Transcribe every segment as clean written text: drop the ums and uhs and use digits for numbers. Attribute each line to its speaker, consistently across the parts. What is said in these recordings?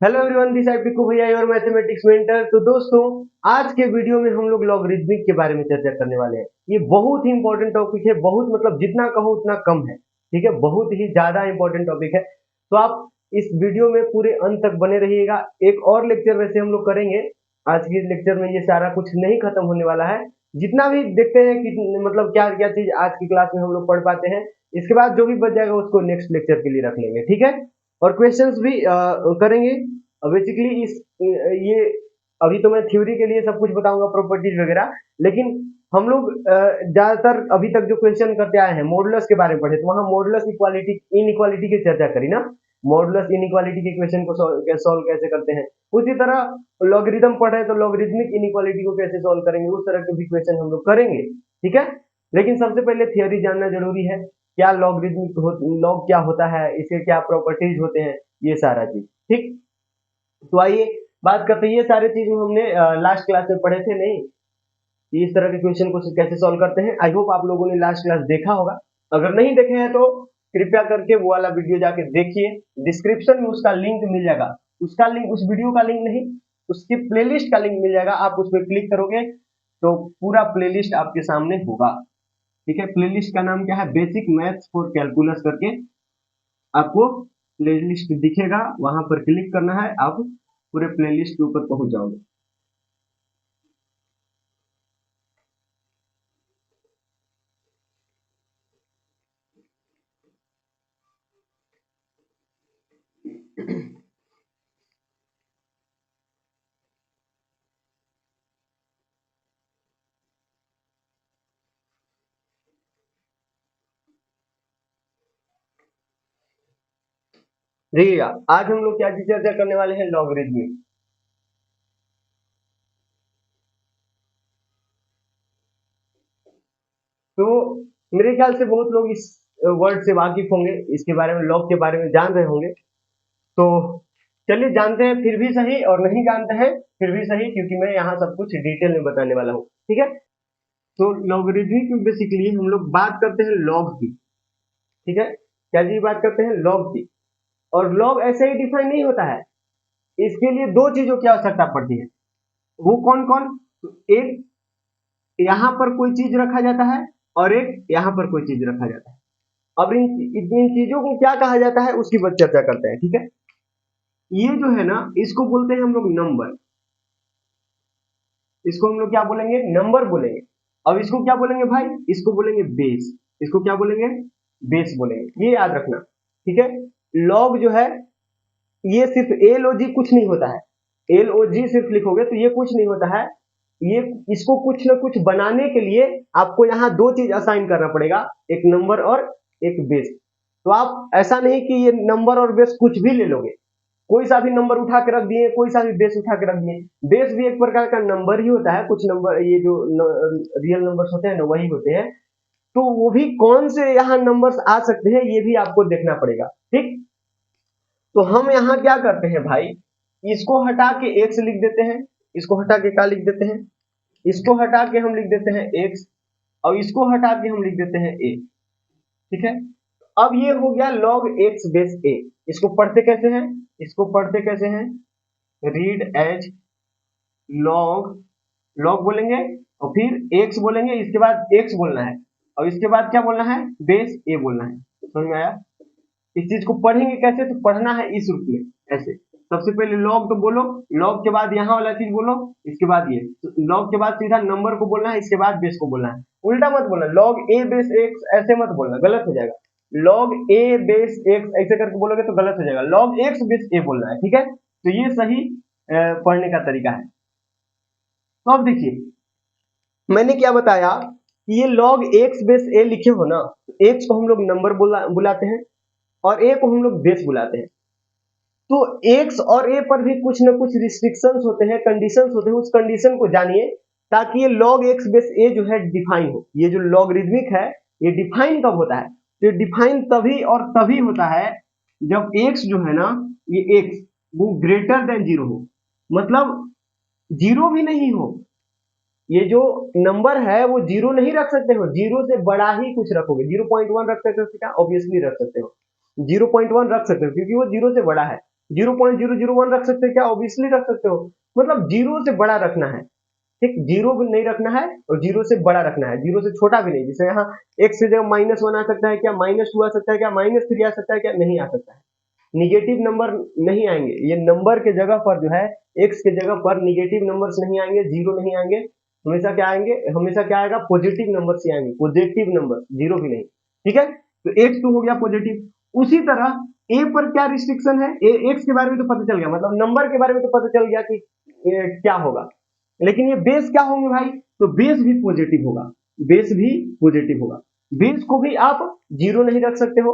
Speaker 1: Hello everyone, this I Piku भैया और mathematics mentor. तो दोस्तों, आज के वीडियो में हम लोग लॉगरिदमिक के बारे में चर्चा करने वाले हैं। ये बहुत ही इंपॉर्टेंट टॉपिक है, बहुत मतलब जितना कहो उतना कम है। ठीक है, बहुत ही ज्यादा इंपॉर्टेंट टॉपिक है। तो आप इस वीडियो में पूरे अंत तक बने रहिएगा। एक और लेक्चर वैसे हम लोग करेंगे। आज के लेक्चर में ये सारा कुछ नहीं खत्म होने वाला है। जितना भी देखते हैं कि मतलब क्या क्या चीज आज की क्लास में हम लोग पढ़ पाते हैं, इसके बाद जो भी बच जाएगा उसको नेक्स्ट लेक्चर के लिए रख लेंगे। ठीक है, और क्वेश्चंस भी करेंगे। बेसिकली इस ये अभी तो मैं थ्योरी के लिए सब कुछ बताऊंगा, प्रॉपर्टीज वगैरह। लेकिन हम लोग ज्यादातर अभी तक जो क्वेश्चन करते आए हैं, मॉडुलस के बारे में पढ़े, तो वहां मॉडुलस इक्वालिटी इनइक्वालिटी की चर्चा करी ना। मॉडुलस इनइक्वालिटी के क्वेश्चन को सॉल्व कैसे करते हैं। उसी तरह लॉगरिथम पढ़ रहे हैं तो लॉगरिथमिक इनइक्वालिटी को कैसे सॉल्व करेंगे, उस तरह के भी क्वेश्चन हम लोग करेंगे। ठीक है, लेकिन सबसे पहले थियोरी जानना जरूरी है। क्या लॉगरिथमिक लॉग क्या होता है, इसके क्या प्रॉपर्टीज होते हैं, ये सारा चीज। ठीक, तो आइए बात करते हैं। ये सारे चीज हमने लास्ट क्लास में पढ़े थे नहीं, कि इस तरह के क्वेश्चन को कैसे सॉल्व करते हैं। आई होप आप लोगों ने लास्ट क्लास देखा होगा। अगर नहीं देखे हैं तो कृपया करके वो वाला वीडियो जाके देखिए। डिस्क्रिप्शन में उसका लिंक मिल जाएगा। उसका लिंक, उस वीडियो का लिंक नहीं, उसकी प्लेलिस्ट का लिंक मिल जाएगा। आप उस पर क्लिक करोगे तो पूरा प्लेलिस्ट आपके सामने होगा। ठीक है, प्लेलिस्ट का नाम क्या है? बेसिक मैथ्स फॉर कैलकुलस करके आपको प्लेलिस्ट दिखेगा। वहां पर क्लिक करना है, आप पूरे प्लेलिस्ट के ऊपर पहुंच जाओगे। देखिएगा, आज हम लोग क्या चीज चर्चा करने वाले हैं? लॉगरिथमिक। तो मेरे ख्याल से बहुत लोग इस वर्ड से वाकिफ होंगे, इसके बारे में, लॉग के बारे में जान रहे होंगे। तो चलिए जानते हैं फिर भी सही, और नहीं जानते हैं फिर भी सही, क्योंकि मैं यहाँ सब कुछ डिटेल में बताने वाला हूँ। ठीक है, तो लॉगरिथमिक में बेसिकली हम लोग बात करते हैं लॉग की। ठीक है, क्या जी बात करते हैं? लॉग की। और लॉग ऐसे ही डिफाइन नहीं होता है। इसके लिए दो चीजों की आवश्यकता पड़ती है। वो कौन कौन? तो एक, यहाँ पर कोई चीज रखा जाता है, और एक यहाँ पर कोई चीज रखा जाता है। अब इन चीजों को क्या कहा जाता है उसकी बात चर्चा करते हैं। ठीक है, ये जो है ना, इसको बोलते हैं हम लोग नंबर। इसको हम लोग क्या बोलेंगे? नंबर बोलेंगे। अब इसको क्या बोलेंगे भाई? इसको बोलेंगे बेस। इसको क्या बोलेंगे? बेस बोलेंगे। ये याद रखना। ठीक है, लॉग जो है, ये सिर्फ एल ओ जी कुछ नहीं होता है। एल ओ जी सिर्फ लिखोगे तो ये कुछ नहीं होता है। ये, इसको कुछ ना कुछ बनाने के लिए आपको यहाँ दो चीज असाइन करना पड़ेगा, एक नंबर और एक बेस। तो आप ऐसा नहीं कि ये नंबर और बेस कुछ भी ले लोगे, कोई सा भी नंबर उठा के रख दिए, कोई सा भी बेस उठा के रख दिए। बेस भी एक प्रकार का नंबर ही होता है। कुछ नंबर, ये जो रियल नंबर्स होते हैं ना, वही होते हैं। तो वो भी कौन से यहाँ नंबर्स आ सकते हैं, ये भी आपको देखना पड़ेगा। ठीक, तो हम यहाँ क्या करते हैं भाई? इसको हटा के एक्स लिख देते हैं। इसको हटा के क्या लिख देते हैं? इसको हटा के हम लिख देते हैं एक्स, और इसको हटा के हम लिख देते हैं ए। ठीक है, अब ये हो गया log x बेस a। इसको पढ़ते कैसे हैं? इसको पढ़ते कैसे हैं? रीड एज log, log बोलेंगे और फिर x बोलेंगे, इसके बाद x बोलना है, और इसके बाद क्या बोलना है? बेस a बोलना है। समझ में आया? इस चीज को पढ़ेंगे कैसे? तो पढ़ना है इस रूप में, ऐसे। सबसे पहले लॉग तो बोलो, लॉग के बाद यहाँ वाला चीज बोलो, इसके बाद ये। तो लॉग के बाद सीधा नंबर को बोलना है, इसके बाद बेस को बोलना है। उल्टा मत बोलना, लॉग ए बेस एक्स ऐसे मत बोलना, गलत हो जाएगा। लॉग ए बेस एक्स ऐसे करके बोलोगे तो गलत हो जाएगा। लॉग एक्स बेस ए बोलना है। ठीक है, तो ये सही पढ़ने का तरीका है। तो अब देखिए, मैंने क्या बताया कि ये log x बेस a लिखे हो ना, x को हम लोग नंबर बुलाते हैं, और a को हम लोग बेस बुलाते हैं। तो x और a पर भी कुछ ना कुछ रिस्ट्रिक्शंस होते हैं, कंडीशंस होते हैं। उस कंडीशन को जानिए, ताकि ये log x बेस a जो है डिफाइन हो। ये जो लॉगरिथमिक है, ये डिफाइन कब होता है? तो डिफाइन तभी और तभी होता है जब x जो है ना, ये x वो ग्रेटर देन जीरो हो। मतलब जीरो भी नहीं हो। ये जो नंबर है वो जीरो नहीं रख सकते हो, जीरो से बड़ा ही कुछ रखोगे। 0.1 रख सकते हो क्या? ऑब्वियसली रख सकते हो। 0.1 रख सकते हो क्योंकि वो जीरो से बड़ा है। 0.001 रख सकते हो क्या? ऑब्वियसली रख सकते हो। मतलब जीरो से बड़ा रखना है, ठीक, जीरो भी नहीं रखना है और जीरो से बड़ा रखना है, जीरो से छोटा भी नहीं। जैसे यहाँ x की जगह -1 आ सकता है क्या? -2 आ सकता है क्या? -3 आ सकता है क्या? नहीं आ सकता है। निगेटिव नंबर नहीं आएंगे, ये नंबर के जगह पर जो है x के जगह पर निगेटिव नंबर्स नहीं आएंगे, जीरो नहीं आएंगे, हमेशा क्या आएंगे? हमेशा क्या आएगा? पॉजिटिव नंबर्स ही आएंगे, पॉजिटिव नंबर, जीरो भी नहीं। ठीक है, तो x2 हो गया पॉजिटिव। उसी तरह a पर क्या रिस्ट्रिक्शन है? x के बारे में तो पता चल गया, मतलब नंबर के बारे में तो पता चल गया कि क्या होगा, लेकिन ये बेस क्या होंगे भाई? तो बेस भी पॉजिटिव होगा, बेस भी पॉजिटिव होगा। बेस को भी आप जीरो नहीं रख सकते हो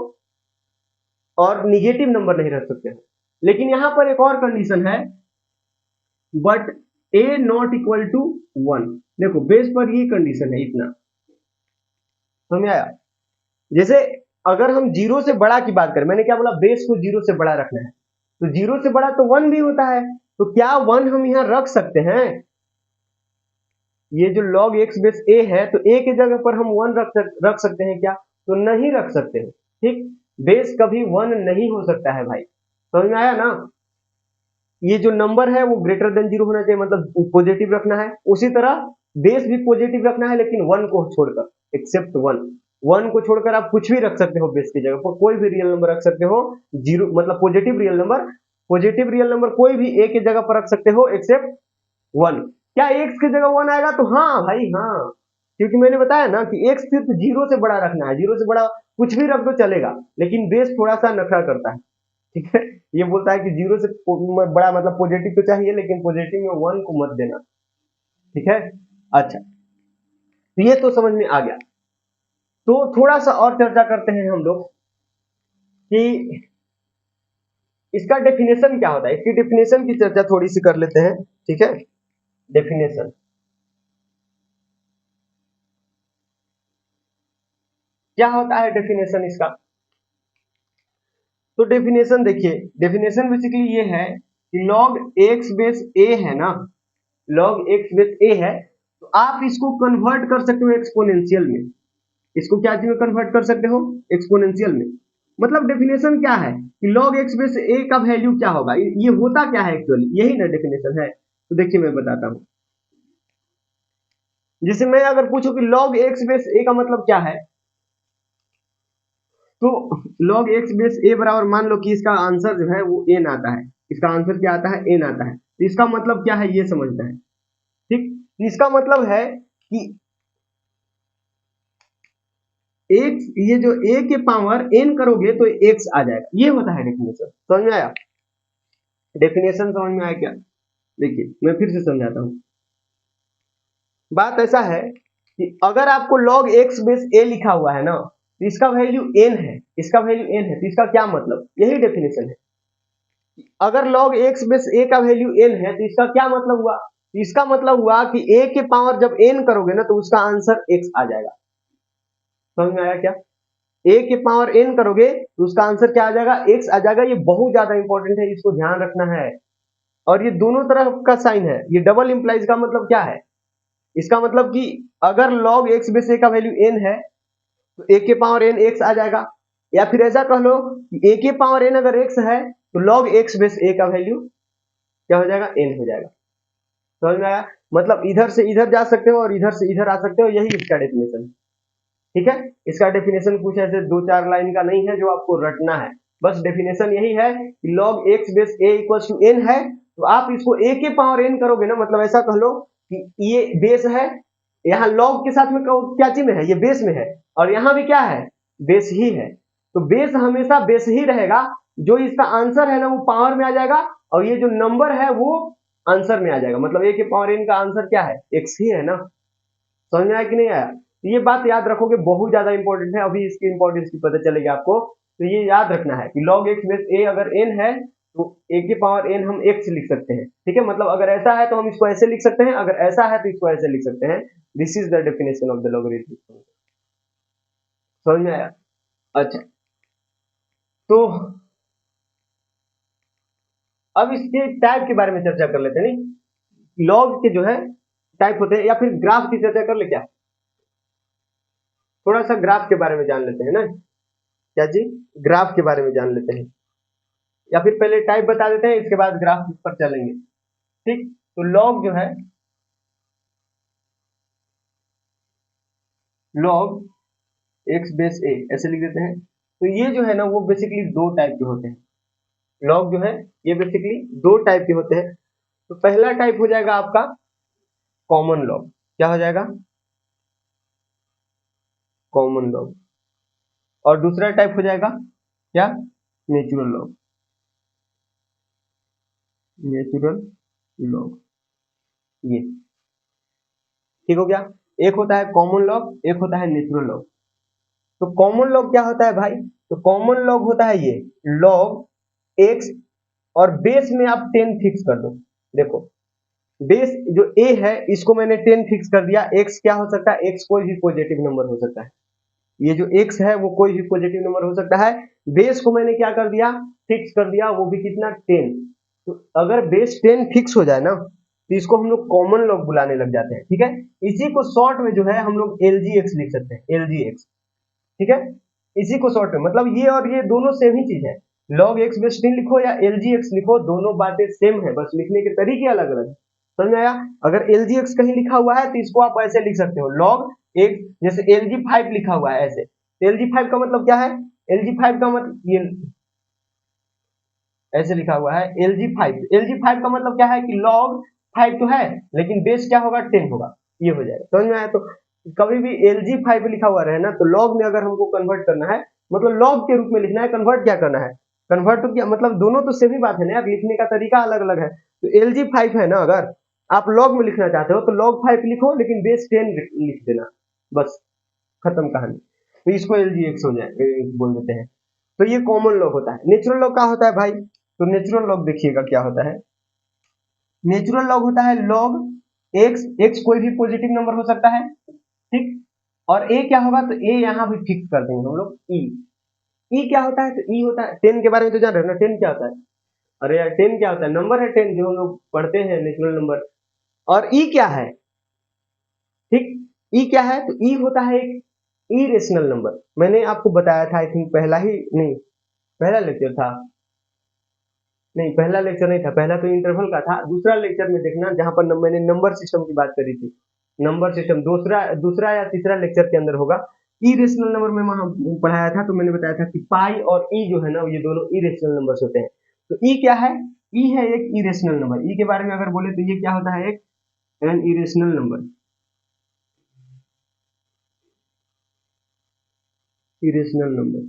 Speaker 1: और निगेटिव नंबर नहीं रख सकते हो। लेकिन यहां पर एक और कंडीशन है, but a not equal to 1। देखो बेस पर ये कंडीशन है, इतना समझ आया? जैसे अगर हम जीरो से बड़ा की बात करें, मैंने क्या बोला? बेस को जीरो से बड़ा रखना है, तो जीरो से बड़ा तो 1 भी होता है, तो क्या 1 हम यहां रख सकते हैं? ये जो log x बेस a है, तो a की जगह पर हम 1 रख सकते हैं क्या? तो नहीं रख सकते हैं। ठीक, बेस कभी 1 नहीं हो सकता है भाई, समझ में आया ना? ये जो नंबर है वो ग्रेटर देन जीरो होना चाहिए, मतलब पॉजिटिव रखना है। उसी तरह बेस भी पॉजिटिव रखना है, लेकिन 1 को छोड़कर, एक्सेप्ट 1। 1 को छोड़कर आप कुछ भी रख सकते हो बेस की जगह पर, कोई भी रियल नंबर रख सकते हो। जीरो मतलब positive real number, positive real number कोई भी a की जगह पर रख सकते हो एक्सेप्ट 1। क्या x की जगह 1 आएगा? तो हाँ भाई हाँ, क्योंकि मैंने बताया ना कि x सिर्फ जीरो से बड़ा रखना है, जीरो से बड़ा कुछ भी रख दो चलेगा, लेकिन बेस थोड़ा सा नखरा करता है। ठीक है, ये बोलता है कि जीरो से बड़ा मतलब पॉजिटिव तो चाहिए, लेकिन पॉजिटिव में 1 को मत देना। ठीक है, अच्छा, तो ये तो समझ में आ गया। तो थोड़ा सा और चर्चा करते हैं हम लोग कि इसका डेफिनेशन क्या होता है, इसकी डेफिनेशन की चर्चा थोड़ी सी कर लेते हैं। ठीक है, डेफिनेशन क्या होता है, डेफिनेशन इसका? तो डेफिनेशन देखिए, डेफिनेशन बेसिकली ये है कि log x बेस a है ना, log x बेस a है, तो आप इसको कन्वर्ट कर सकते हो एक्सपोनेंशियल में। इसको क्या चीज में कन्वर्ट कर सकते हो? एक्सपोनेंशियल में। मतलब डेफिनेशन क्या है कि log x बेस a का वैल्यू क्या होगा? ये होता क्या है एक्चुअली, यही ना डेफिनेशन है। तो देखिए मैं बताता हूं। जैसे मैं अगर पूछूं कि log x बेस a का मतलब क्या है, तो log x बेस a बराबर, मान लो कि इसका आंसर जो है वो n आता है। इसका आंसर क्या आता है? n आता है। तो इसका मतलब क्या है ये समझना है। ठीक, इसका मतलब है कि x, ये जो a के पावर n करोगे तो x आ जाएगा, ये होता है डेफिनेशन। समझ में आया? डेफिनेशन समझ में आया क्या? देखिए मैं फिर से समझाता हूँ। बात ऐसा है कि अगर आपको log x बेस a लिखा हुआ है ना, तो इसका वैल्यू n है, इसका वैल्यू n है, तो इसका क्या मतलब? यही डेफिनेशन है। अगर log x बेस a का वैल्यू n है, तो इसका क्या मतलब हुआ? इसका मतलब हुआ कि a के पावर जब n करोगे ना, तो उसका आंसर x आ जाएगा। समझ में आया क्या? a के पावर n करोगे तो उसका आंसर क्या आ जाएगा? x आ जाएगा। ये बहुत ज्यादा इंपॉर्टेंट है, इसको ध्यान रखना है। और ये दोनों तरफ का साइन है, ये डबल इंप्लाइज का मतलब क्या है? इसका मतलब कि अगर log x बेस a का वैल्यू n है, तो a के पावर n x आ जाएगा। या फिर ऐसा कह लो कि a के पावर n अगर x है, तो log x बेस a का वैल्यू क्या हो जाएगा? n हो जाएगा। समझ में आया? मतलब इधर से इधर जा सकते हो और इधर से इधर आ सकते हो, यही इसका डेफिनेशन। ठीक है, इसका डेफिनेशन कुछ ऐसे 2-4 लाइन का नहीं है जो आपको रटना है। बस डेफिनेशन यही है कि log x base a equal to n है, तो आप इसको a के पावर n करोगे ना, मतलब ऐसा कह लो कि ये बेस है, यहाँ log के साथ में क्या चीज में है? ये बेस में है, और यहाँ भी क्या है? बेस ही है। तो बेस हमेशा बेस ही रहेगा, जो इसका आंसर है ना वो पावर में आ जाएगा, और ये जो नंबर है वो आंसर में आ जाएगा। मतलब a के पावर n का आंसर क्या है? x ही है ना। समझ में आया कि नहीं आया? तो ये बात याद रखोगे, बहुत ज्यादा इंपॉर्टेंट है, अभी इसकी इंपॉर्टेंस की पता चलेगी आपको। तो ये याद रखना है कि log x बेस a अगर n है, तो a की पावर n हम x लिख सकते हैं। ठीक है, मतलब अगर ऐसा है तो हम इसको ऐसे लिख सकते हैं, अगर ऐसा है तो इसको ऐसे लिख सकते हैं। This is the definition of the logarithm. समझ में आया? अच्छा, तो अब इसके टाइप के बारे में चर्चा कर लेते हैं। नहीं, लॉग के जो है टाइप होते हैं, या फिर ग्राफ की चर्चा कर ले क्या? थोड़ा सा ग्राफ के बारे में जान लेते हैं ना। क्या जी? ग्राफ के बारे में जान लेते हैं। या फिर पहले टाइप बता देते हैं, इसके बाद ग्राफ पर चलेंगे। ठीक, तो लॉग जो है, लॉग एक्स बेस ए ऐसे लिख देते हैं। तो ये जो है ना वो बेसिकली दो टाइप के होते हैं। लॉग जो है ये बेसिकली दो टाइप के होते हैं। तो पहला टाइप हो जाएगा आपका कॉमन लॉग। क्या हो जाएगा? Common log. और दूसरा टाइप हो जाएगा क्या? Natural log. नेचुरल लॉग, ये ठीक हो गया। एक होता है कॉमन लॉग, एक होता है नेचुरल लॉग। तो कॉमन लॉग क्या होता है भाई? तो कॉमन लॉग होता है ये लॉग एक्स, और बेस में आप 10 फिक्स कर दो। देखो बेस जो ए है इसको मैंने 10 फिक्स कर दिया। एक्स क्या हो सकता है? एक्स कोई भी पॉजिटिव नंबर हो सकता है। ये जो एक्स है वो कोई भी पॉजिटिव नंबर हो सकता है। बेस को मैंने क्या कर दिया? फिक्स कर दिया, वो भी कितना? 10। तो अगर बेस 10 फिक्स हो जाए ना तो इसको हम लोग कॉमन लॉग बुलाने लग जाते हैं। ठीक है, इसी को शॉर्ट में जो है हम लोग LGX लिख सकते हैं, LGX। ठीक है, इसी को शॉर्ट में, मतलब ये और ये दोनों सेम ही चीज है। लॉग एक्स बेस 10 लिखो या LGX लिखो, दोनों बातें सेम है, बस लिखने के तरीके अलग अलग है। समझ में आया? अगर LGX कहीं लिखा हुआ है तो इसको आप ऐसे लिख सकते हो लॉग एक, जैसे LG5 लिखा हुआ है ऐसे। LG5 का मतलब क्या है? LG5 का मतलब ये ऐसे लिखा हुआ है LG5। LG5 का मतलब क्या है कि लॉग 5 तो है लेकिन बेस क्या होगा? 10 होगा। ये हो जाएगा। समझ में आया? तो कभी भी LG5 लिखा हुआ रहे ना तो लॉग में अगर हमको कन्वर्ट करना है, मतलब लॉग के रूप में लिखना है, कन्वर्ट क्या करना है? कन्वर्ट तो क्या मतलब, दोनों तो सेम ही बात है ना यार, लिखने का तरीका अलग अलग है। तो LG5 है ना, अगर आप लॉग में लिखना चाहते हो तो लॉग 5 लिखो लेकिन बेस 10 लिख देना, बस खत्म कहानी। तो इसको LGX हो जाए बोल देते हैं। तो ये कॉमन लॉग होता है। नेचुरल लॉग क्या होता है भाई? तो नेचुरल लॉग देखिएगा क्या होता है। नेचुरल लॉग होता है लॉग एक्स, एक्स कोई भी पॉजिटिव नंबर हो सकता है। ठीक, और ए क्या होगा? तो ए यहाँ भी फिक्स कर देंगे हम लोग ई। ई क्या होता है? तो ई होता है 10 के बारे में तो जान रहे हो ना, 10 क्या होता है? अरे यार 10 क्या होता है? नंबर है 10 जो हम लोग पढ़ते हैं, नेचुरल नंबर। और ई क्या है? ठीक, ई क्या है? तो ई होता है एक इरेशनल नंबर। मैंने आपको बताया था, आई थिंक पहला ही नहीं, पहला लेक्चर था, नहीं पहला लेक्चर नहीं था, पहला तो इंटरवल का था। दूसरा लेक्चर में देखना जहां पर मैंने नंबर सिस्टम की बात करी थी। नंबर सिस्टम दूसरा दूसरा या तीसरा लेक्चर के अंदर होगा। इरेशनल नंबर में वहां पढ़ाया था, तो मैंने बताया था कि पाई और ई जो है ना ये दोनों इरेशनल नंबर्स होते हैं। तो ई क्या है? ई है एक इरेशनल नंबर। ई के बारे में अगर बोले तो ये क्या होता है? एक an irrational number. Irrational number,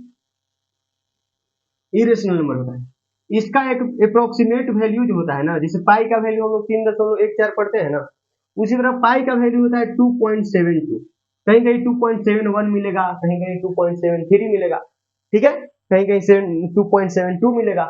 Speaker 1: irrational number होता है। इसका एक अप्रोक्सीमेट वैल्यू जो होता है ना, जैसे पाई का वैल्यू हम लोग 3.14 पढ़ते हैं ना, उसी तरह पाई का वैल्यू होता है 2.72। कहीं कहीं 2.71 मिलेगा, कहीं कहीं 2.73 मिलेगा। ठीक है, कहीं कहीं 2.72 मिलेगा।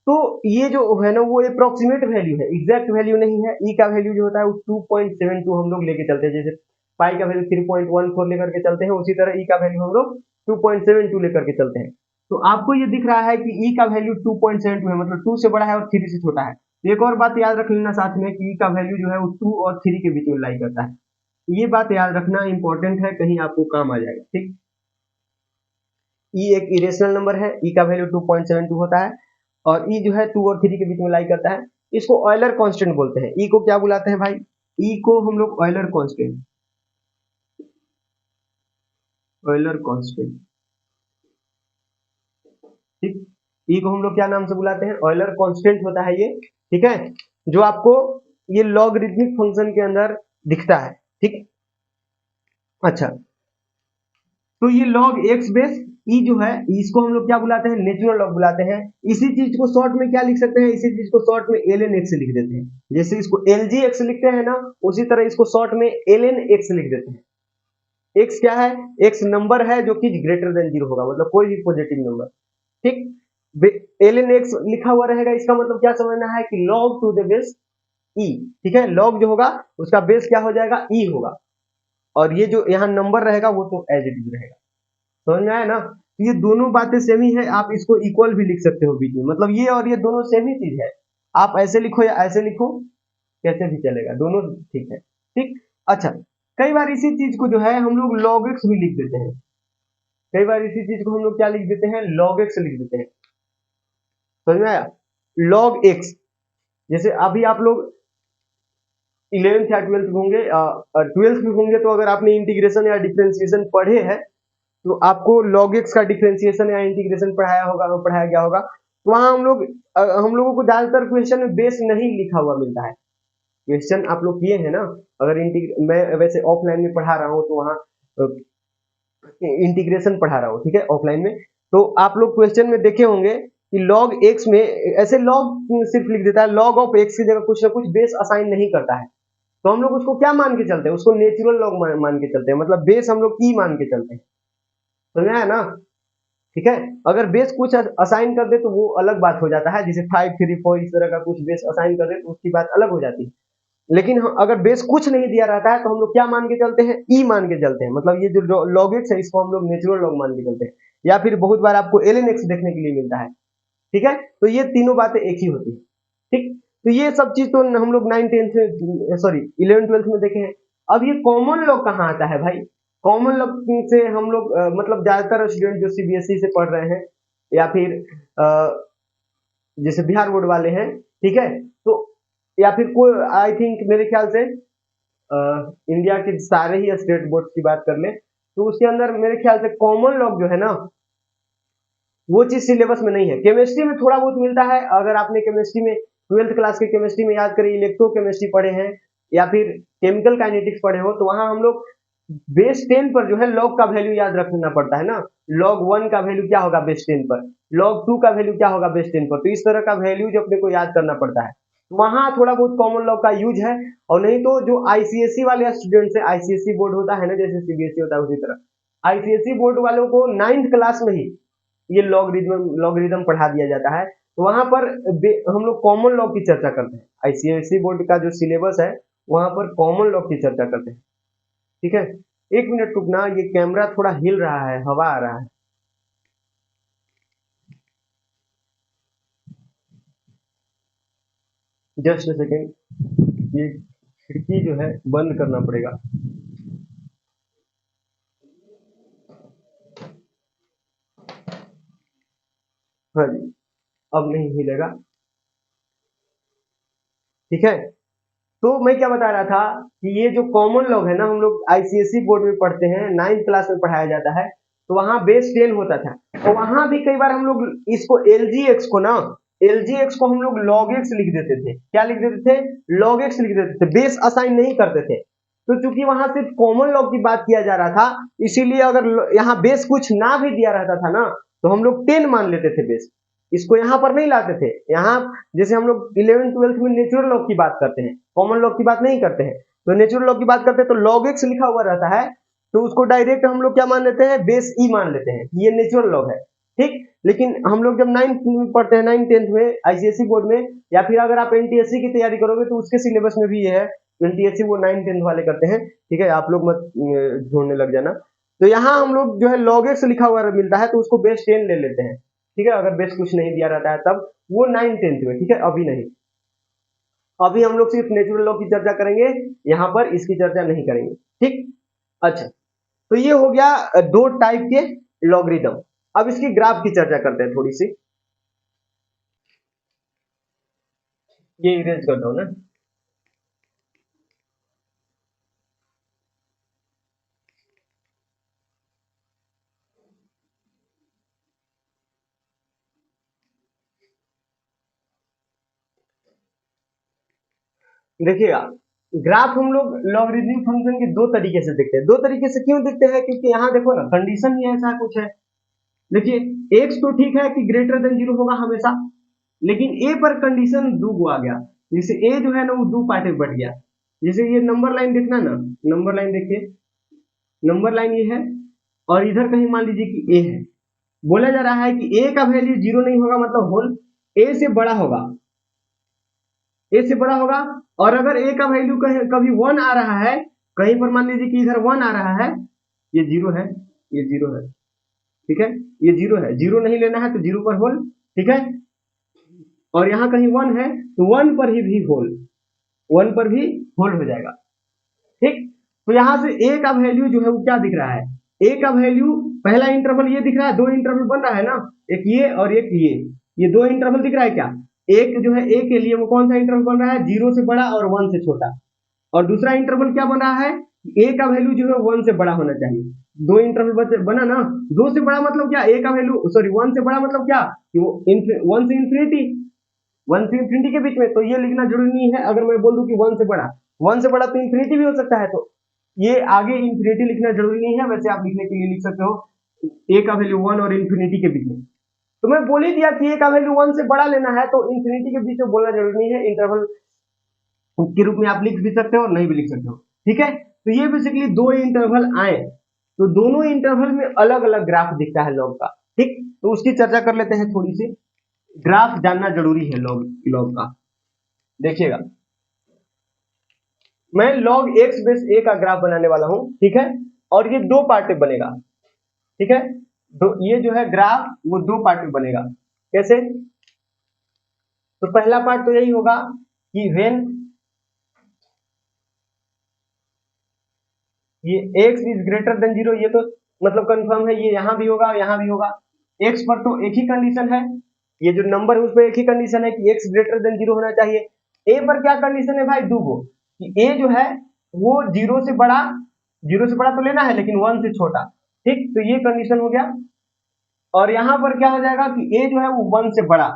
Speaker 1: तो ये जो है ना वो अप्रोक्सीमेट वैल्यू है, एग्जैक्ट वैल्यू नहीं है। ई का वैल्यू जो होता है वो 2.72 हम लोग लेके चलते हैं। जैसे पाई का वैल्यू 3.14 लेकर के चलते हैं, उसी तरह ई का वैल्यू हम लोग 2.72 लेकर के चलते हैं। तो आपको ये दिख रहा है कि ई का वैल्यू 2.72 है, मतलब 2 से बड़ा है और 3 से छोटा है। तो एक और बात याद रख लेना साथ में कि ई का वैल्यू जो है वो 2 और 3 के बीच में लाई करता है। ये बात याद रखना इंपॉर्टेंट है, कहीं आपको काम आ जाएगा। ठीक, ई एक इरेशनल नंबर है, ई का वैल्यू 2.72 होता है, और ई जो है 2 और 3 के बीच में लाई करता है। इसको ऑयलर कांस्टेंट बोलते हैं। ई को क्या बुलाते हैं भाई? ई को हम लोग ऑयलर कांस्टेंट, ऑयलर कांस्टेंट। ठीक, ई को हम लोग क्या नाम से बुलाते हैं? ऑयलर कांस्टेंट होता है ये। ठीक है, जो आपको ये लॉगरिथमिक फंक्शन के अंदर दिखता है। ठीक, अच्छा, तो ये लॉग एक्स बेस ई जो है इसको हम लोग क्या बुलाते हैं? नेचुरल लॉग बुलाते हैं। इसी चीज को शॉर्ट में क्या लिख सकते हैं? इसी चीज को शॉर्ट में ln x लिख देते हैं। जैसे इसको LGX लिखते हैं ना, उसी तरह इसको शॉर्ट में ln x लिख देते हैं। x क्या है? x नंबर है जो कि ग्रेटर देन 0 होगा, मतलब कोई भी पॉजिटिव नंबर। ठीक, ln x लिखा हुआ रहेगा, इसका मतलब क्या समझना है कि log to the base e। ठीक है, log जो होगा उसका बेस क्या हो जाएगा? e होगा, और ये जो यहाँ नंबर रहेगा वो तो एज इट इज रहेगा। समझ में आया ना? ये दोनों बातें सेम ही है, आप इसको इक्वल भी लिख सकते हो बीच में, मतलब ये और ये दोनों सेम ही चीज है। आप ऐसे लिखो या ऐसे लिखो, कैसे भी चलेगा, दोनों ठीक है। ठीक, अच्छा, कई बार इसी चीज को जो है हम लोग log x भी लिख देते हैं। कई बार इसी चीज को हम लोग क्या लिख देते हैं? log x लिख देते हैं। समझ में आया? लॉग एक्स, जैसे अभी आप लोग 11th या 12th में होंगे, 12th में होंगे, तो अगर आपने इंटीग्रेशन या डिफरेंशिएशन पढ़े हैं तो आपको log x का डिफरेंशिएशन या इंटीग्रेशन पढ़ाया गया होगा। तो वहां हम लोगों को ज्यादातर क्वेश्चन में बेस नहीं लिखा हुआ मिलता है। क्वेश्चन आप लोग किए हैं ना, अगर मैं वैसे ऑफलाइन में पढ़ा रहा हूँ तो वहाँ इंटीग्रेशन पढ़ा रहा हूँ, ठीक है, ऑफलाइन में। तो आप लोग क्वेश्चन में देखे होंगे कि log x में ऐसे log सिर्फ लिख देता है, log ऑफ x की जगह कुछ ना कुछ बेस असाइन नहीं करता है, तो हम लोग उसको क्या मान के चलते हैं, उसको नेचुरल लॉग मान के चलते हैं, मतलब बेस हम लोग ई मान के चलते हैं, समझ में आया ना। ठीक है, अगर बेस कुछ असाइन कर दे तो वो अलग बात हो जाता है, जैसे 5 3 4 इस तरह का कुछ बेस असाइन कर दे तो उसकी बात अलग हो जाती है। लेकिन अगर बेस कुछ नहीं दिया रहता है तो हम लोग क्या मान के चलते हैं, ई मान के चलते हैं, मतलब ये जो log x है इसको हम लोग नेचुरल लॉग मान के चलते हैं, या फिर बहुत बार आपको ln x देखने के लिए मिलता है। ठीक है, तो ये तीनों बातें एक ही होती है। ठीक, तो ये सब चीज तो हम लोग 9 10th में, सॉरी 11 12th में देखे हैं। अब ये कॉमन लॉग कहाँ आता है भाई, कॉमन लॉग से हम लोग मतलब ज्यादातर स्टूडेंट जो सीबीएसई से पढ़ रहे हैं या फिर जैसे बिहार बोर्ड वाले हैं, ठीक है, तो या फिर कोई, आई थिंक मेरे ख्याल से इंडिया के सारे ही स्टेट बोर्ड की बात कर ले तो उसके अंदर मेरे ख्याल से कॉमन लॉग जो है ना वो चीज सिलेबस में नहीं है। केमिस्ट्री में थोड़ा बहुत मिलता है, अगर आपने केमिस्ट्री में 12th क्लास के केमिस्ट्री में याद करें, इलेक्ट्रो केमिस्ट्री पढ़े हैं या फिर केमिकल काइनेटिक्स पढ़े हो, तो वहां हम लोग बेस 10 पर जो है लॉग का वैल्यू याद रखना पड़ता है ना, log 1 का वैल्यू क्या होगा बेस 10 पर, log 2 का वैल्यू क्या होगा बेस 10 पर, तो इस तरह का वैल्यू जो अपने को याद करना पड़ता है, वहां थोड़ा बहुत कॉमन लॉग का यूज है। और नहीं तो जो आईसीएसई वाले स्टूडेंट्स है, आईसीएसई बोर्ड होता है ना जैसे सीबीएसई होता है उसी तरह आईसीएसई बोर्ड वालों को 9th क्लास में ही ये लॉगरिदम पढ़ा दिया जाता है, तो वहां पर हम लोग कॉमन लॉग की चर्चा करते हैं। आईसीएसई बोर्ड का जो सिलेबस है वहां पर कॉमन लॉग की चर्चा करते हैं। ठीक है, एक मिनट रुकना, ये कैमरा थोड़ा हिल रहा है, हवा आ रहा है। जस्ट अ सेकेंड, ये खिड़की जो है बंद करना पड़ेगा। हाँ जी, अब नहीं हिलेगा। ठीक है, तो मैं क्या बता रहा था कि ये जो कॉमन लॉग है ना हम लोग आईसीएसई बोर्ड में पढ़ते हैं, 9th क्लास में पढ़ाया जाता है, तो वहां बेस 10 होता था, तो वहां भी कई बार हम लोग इसको एलजीएक्स को ना, एलजीएक्स को हम लोग log x लिख देते थे। क्या लिख देते थे, log x लिख देते थे, बेस असाइन नहीं करते थे। तो चूंकि वहां सिर्फ कॉमन लॉग की बात किया जा रहा था, इसीलिए अगर यहाँ बेस कुछ ना भी दिया रहता था ना तो हम लोग 10 मान लेते थे बेस, इसको यहाँ पर नहीं लाते थे। यहाँ जैसे हम लोग 11th 12th में नेचुरल लॉग की बात करते हैं, कॉमन लॉग की बात नहीं करते हैं, तो नेचुरल लॉग की बात करते हैं तो log x लिखा हुआ रहता है, तो उसको डायरेक्ट हम लोग क्या मान लेते हैं, बेस ई मान लेते हैं, ये नेचुरल लॉग है। ठीक, लेकिन हम लोग जब 9th में पढ़ते हैं, 9 10th में आईसीएसई बोर्ड में, या फिर अगर आप एनटीएससी की तैयारी करोगे तो उसके सिलेबस में भी ये है, एनटीएससी वो 9 10th वाले करते हैं। ठीक है, आप लोग मत ढूंढने लग जाना। तो यहाँ हम लोग जो है log x लिखा हुआ मिलता है तो उसको बेस 10 ले लेते हैं। ठीक है, अगर बेस कुछ नहीं दिया रहता है तब वो 9 10th में, ठीक है, अभी नहीं। अभी हम लोग सिर्फ नेचुरल लॉ की चर्चा करेंगे, यहाँ पर इसकी चर्चा नहीं करेंगे। ठीक, अच्छा, तो ये हो गया दो टाइप के लॉगरिदम। अब इसकी ग्राफ की चर्चा करते हैं थोड़ी सी, ये इरेज कर दो ना। देखिएगा, ग्राफ हम लोग लॉगरिदमिक फंक्शन के दो तरीके से देखते हैं। दो तरीके से क्यों देखते हैं, क्योंकि यहाँ देखो ना कंडीशन ही ऐसा कुछ है। देखिए एक्स तो ठीक है कि ग्रेटर देन जीरो होगा हमेशा, लेकिन ए पर कंडीशन दो गो आ गया, जैसे ए जो है ना वो दो पार्ट में बढ़ गया। जैसे ये नंबर लाइन देखना ना, नंबर लाइन देखिए, नंबर लाइन ये है और इधर कहीं मान लीजिए कि ए है, बोला जा रहा है कि ए का वैल्यू जीरो नहीं होगा, मतलब होल ए से बड़ा होगा, ए से बड़ा होगा। और अगर ए का वैल्यू कभी वन आ रहा है, कहीं पर मान लीजिए कि इधर वन आ रहा है, ये जीरो है, ये जीरो है, ठीक है, ये जीरो है, जीरो नहीं लेना है तो जीरो पर होल, ठीक है, और यहाँ कहीं वन है तो वन पर ही भी होल, वन पर भी होल हो जाएगा। ठीक, तो यहाँ से ए का वैल्यू जो है वो क्या दिख रहा है, ए का वैल्यू पहला इंटरवल ये दिख रहा है, दो इंटरवल बन रहा है ना, एक ये और एक ये दो इंटरवल दिख रहा है क्या, एक जो है ए के लिए वो कौन सा इंटरवल बन रहा है, 0 से बड़ा और 1 से छोटा, और दूसरा इंटरवल क्या बना है, ए का वैल्यू जो है 1 से बड़ा होना चाहिए। दो इंटरवल बना ना, 2 से बड़ा मतलब क्या, ए का वैल्यू सॉरी 1 से बड़ा मतलब क्या कि वो 1 से इंफिनिटी, 1 से इंफिनिटी के बीच में, तो ये लिखना जरूरी नहीं है। अगर मैं बोल दूं कि 1 से बड़ा, 1 से बड़ा तो इंफिनिटी भी हो सकता है, तो ये आगे इंफिनिटी लिखना जरूरी नहीं है, वैसे आप लिखने के लिए लिख सकते हो ए का वैल्यू 1 और इंफिनिटी के बीच में। तो मैं बोल ही दिया कि ए का वैल्यू 1 से बड़ा लेना है, तो इंफिनिटी के बीच में बोलना जरूरी नहीं है, इंटरवल के रूप में आप लिख भी सकते हो और नहीं भी लिख सकते हो, ठीक है। तो ये बेसिकली दो इंटरवल आए, तो दोनों इंटरवल में अलग अलग ग्राफ दिखता है लॉग का, ठीक। तो उसकी चर्चा कर लेते हैं थोड़ी सी, ग्राफ जानना जरूरी है लॉग लॉग का। देखिएगा, मैं लॉग एक्स बेस ए का ग्राफ बनाने वाला हूं, ठीक है, और ये दो पार्ट में बनेगा, ठीक है। तो ये जो है ग्राफ वो दो पार्ट में बनेगा, कैसे, तो पहला पार्ट तो यही होगा कि व्हेन ये x इज ग्रेटर देन 0, ये तो मतलब कंफर्म है, ये यहां भी होगा यहाँ भी होगा। x पर तो एक ही कंडीशन है, ये जो नंबर है उस पर एक ही कंडीशन है कि x ग्रेटर देन 0 होना चाहिए। a पर क्या कंडीशन है भाई, दूगो, कि a जो है वो 0 से बड़ा, 0 से बड़ा तो लेना है लेकिन 1 से छोटा, ठीक, तो ये कंडीशन हो गया। और यहां पर क्या हो जाएगा कि a जो है वो 1 से बड़ा,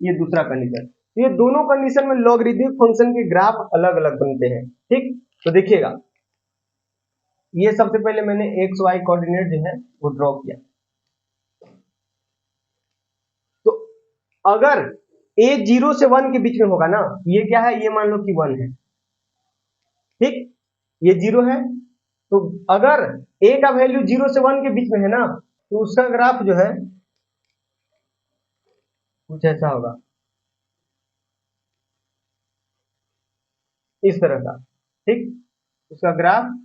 Speaker 1: ये दूसरा कंडीशन। तो ये दोनों कंडीशन में लॉगरिदमिक फंक्शन के ग्राफ अलग अलग बनते हैं, ठीक। तो देखिएगा, ये सबसे पहले मैंने एक्स वाई कोऑर्डिनेट जो है वो ड्रॉ किया। तो अगर a 0 से 1 के बीच में होगा ना, ये क्या है, ये मान लो कि 1 है, ठीक, ये 0 है, तो अगर a का वैल्यू 0 से 1 के बीच में है ना, तो उसका ग्राफ जो है कुछ ऐसा होगा, इस तरह का, ठीक, उसका ग्राफ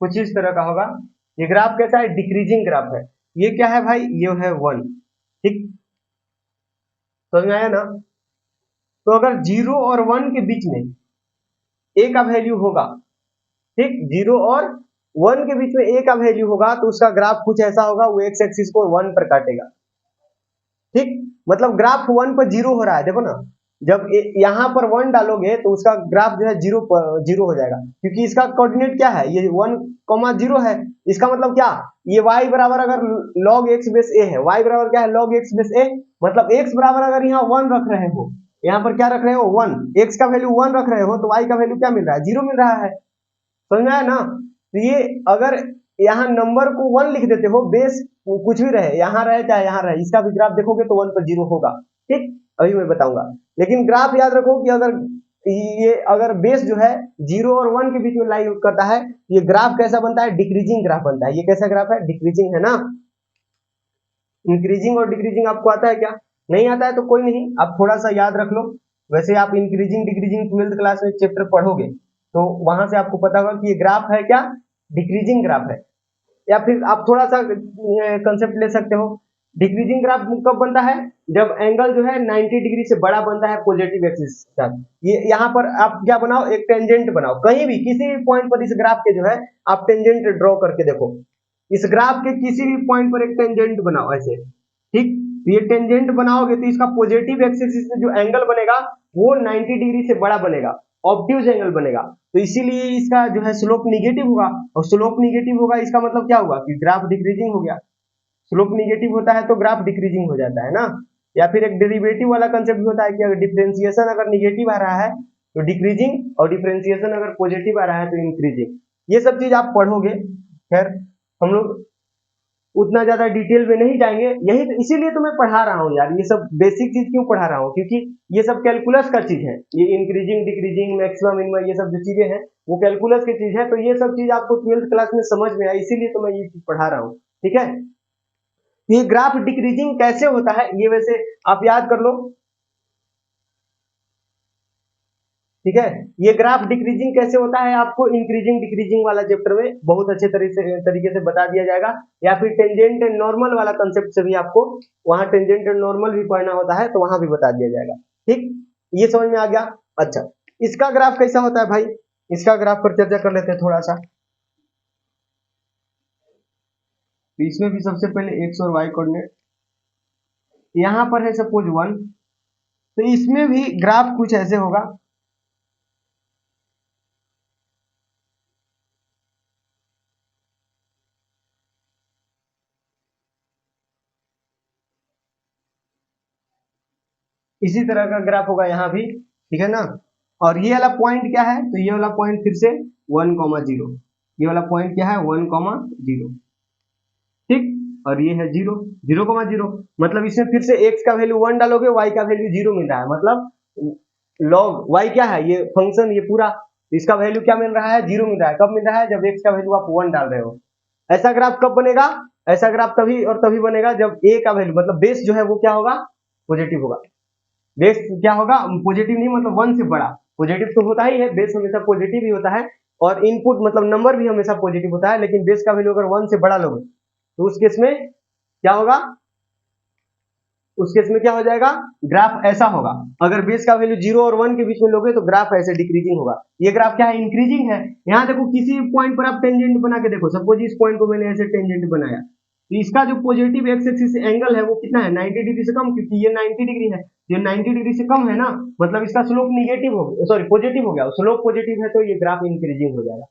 Speaker 1: कुछ इस तरह का होगा। ये ग्राफ कैसा है, डिक्रीजिंग ग्राफ है। ये क्या है भाई, ये है 1, ठीक, समझ में आया ना। तो अगर 0 और 1 के बीच में a का वैल्यू होगा, ठीक, 0 और 1 के बीच में a का वैल्यू होगा, तो उसका ग्राफ कुछ ऐसा होगा, वो एक्स एक्सिस को 1 पर काटेगा, ठीक, मतलब ग्राफ 1 पर 0 हो रहा है, देखो ना, जब यहाँ पर 1 डालोगे तो उसका ग्राफ जो है 0 पर 0 हो जाएगा, क्योंकि इसका कोऑर्डिनेट क्या है, ये 1,0 है। इसका मतलब क्या, ये y बराबर अगर log x बेस a है, y बराबर क्या है, log x बेस a, मतलब x बराबर अगर यहाँ 1 रख रहे हो, यहाँ पर क्या रख रहे हो 1, x का वैल्यू 1 रख रहे हो, तो y का वैल्यू क्या मिल रहा है, 0 मिल रहा है, समझ में आया ना। तो ये अगर यहाँ नंबर को 1 लिख देते हो, बेस कुछ भी रहे, यहाँ रहे चाहे यहाँ रहे, इसका भी ग्राफ देखोगे तो 1 पर 0 होगा, ठीक, अभी मैं बताऊंगा। लेकिन ग्राफ याद रखो कि अगर बेस जो है 0 और 1 के बीच में लाई करता है, ये ग्राफ कैसा बनता है, डिक्रीजिंग ग्राफ बनता है। ये कैसा ग्राफ है, डिक्रीजिंग है ना। इंक्रीजिंग और डिक्रीजिंग आपको आता है क्या, नहीं आता है तो कोई नहीं, आप थोड़ा सा याद रख लो। वैसे आप इंक्रीजिंग डिक्रीजिंग 12th क्लास में चैप्टर पढ़ोगे, तो वहां से आपको पता होगा कि ये ग्राफ है क्या, डिक्रीजिंग ग्राफ है। या फिर आप थोड़ा सा कंसेप्ट ले सकते हो, डिक्रीजिंग ग्राफ कब बनता है, जब एंगल जो है 90 डिग्री से बड़ा बनता है पॉजिटिव एक्सिस के साथ। ये यहाँ पर आप क्या बनाओ, एक टेंजेंट बनाओ, कहीं भी किसी भी पॉइंट पर इस ग्राफ के जो है आप टेंजेंट ड्रॉ करके देखो, इस ग्राफ के किसी भी पॉइंट पर एक टेंजेंट बनाओ ऐसे, ठीक। तो ये टेंजेंट बनाओगे तो इसका पॉजिटिव एक्सिस से जो एंगल बनेगा वो 90 डिग्री से बड़ा बनेगा, ऑब्ट्यूज एंगल बनेगा, तो इसीलिए इसका जो है स्लोप निगेटिव होगा, और स्लोप निगेटिव होगा इसका मतलब क्या हुआ कि ग्राफ डिक्रीजिंग हो गया। स्लोप निगेटिव होता है तो ग्राफ डिक्रीजिंग हो जाता है ना। या फिर एक डेरिवेटिव वाला कंसेप्ट भी होता है कि अगर डिफरेंशिएशन अगर निगेटिव आ रहा है तो डिक्रीजिंग, और डिफरेंशिएशन अगर पॉजिटिव आ रहा है तो इंक्रीजिंग। ये सब चीज आप पढ़ोगे, खैर हम लोग उतना ज्यादा डिटेल में नहीं जाएंगे, यही तो इसीलिए तो मैं पढ़ा रहा हूँ यार, ये सब बेसिक चीज क्यों पढ़ा रहा हूँ, क्योंकि ये सब कैलकुलस का चीज है, ये इंक्रीजिंग डिक्रीजिंग मैक्सिमम मिनिमम ये सब जो चीजें हैं वो कैलकुलस की चीज है, तो ये सब चीज आपको 12th क्लास में समझ में आई, इसीलिए तो मैं ये चीज पढ़ा रहा हूँ, ठीक है। ये ग्राफ डिक्रीजिंग कैसे होता है ये वैसे आप याद कर लो, ठीक है। ये ग्राफ डिक्रीजिंग कैसे होता है आपको इंक्रीजिंग डिक्रीजिंग वाला चैप्टर में बहुत अच्छे तरीके से बता दिया जाएगा, या फिर टेंजेंट एंड नॉर्मल वाला कंसेप्ट से भी आपको वहां टेंजेंट एंड नॉर्मल भी पढ़ना होता है तो वहां भी बता दिया जाएगा, ठीक। ये समझ में आ गया। अच्छा, इसका ग्राफ कैसा होता है भाई, इसका ग्राफ पर चर्चा कर लेते हैं थोड़ा सा। तो इसमें भी सबसे पहले एक्स और वाई कोऑर्डिनेट, यहाँ पर है सपोज 1, तो इसमें भी ग्राफ कुछ ऐसे होगा। इसी तरह का ग्राफ होगा यहाँ भी, ठीक है ना। और ये वाला पॉइंट क्या है, तो ये वाला पॉइंट फिर से 1,0, ये वाला पॉइंट क्या है 1,0, ठीक। और ये है 0, 0,0, मतलब इसमें फिर से x का वैल्यू 1 डालोगे, y का वैल्यू 0 मिल रहा है, मतलब log y क्या है, ये फंक्शन, ये पूरा इसका वैल्यू क्या मिल रहा है, 0 मिल रहा है। कब मिल रहा है, जब x का वैल्यू आप 1 डाल रहे हो। ऐसा ग्राफ कब बनेगा, ऐसा ग्राफ तभी और तभी बनेगा जब a का वैल्यू मतलब बेस जो है वो क्या होगा, पॉजिटिव होगा। बेस क्या होगा, पॉजिटिव नहीं मतलब 1 से बड़ा। पॉजिटिव तो होता ही है, बेस हमेशा पॉजिटिव ही होता है, और इनपुट मतलब नंबर भी हमेशा पॉजिटिव होता है, लेकिन बेस का वैल्यू अगर 1 से बड़ा लोगे तो उस केस में क्या होगा, उस केस में क्या हो जाएगा, ग्राफ ऐसा होगा। अगर बेस का वैल्यू 0 और 1 के बीच में लोगे तो ग्राफ ऐसे डिक्रीजिंग होगा। ये ग्राफ क्या है, इंक्रीजिंग है। यहाँ देखो किसी पॉइंट पर आप टेंजेंट बना के देखो, सपोज इस पॉइंट को मैंने ऐसे टेंजेंट बनाया, तो इसका जो पॉजिटिव एक्स एक्सिस एंगल है वो कितना है, 90 डिग्री से कम, क्योंकि ये 90 डिग्री है, ये 90 डिग्री से कम है ना, मतलब इसका स्लोप निगेटिव हो गया, सॉरी पॉजिटिव हो गया। स्लोप पॉजिटिव है तो ये ग्राफ इंक्रीजिंग हो जाएगा।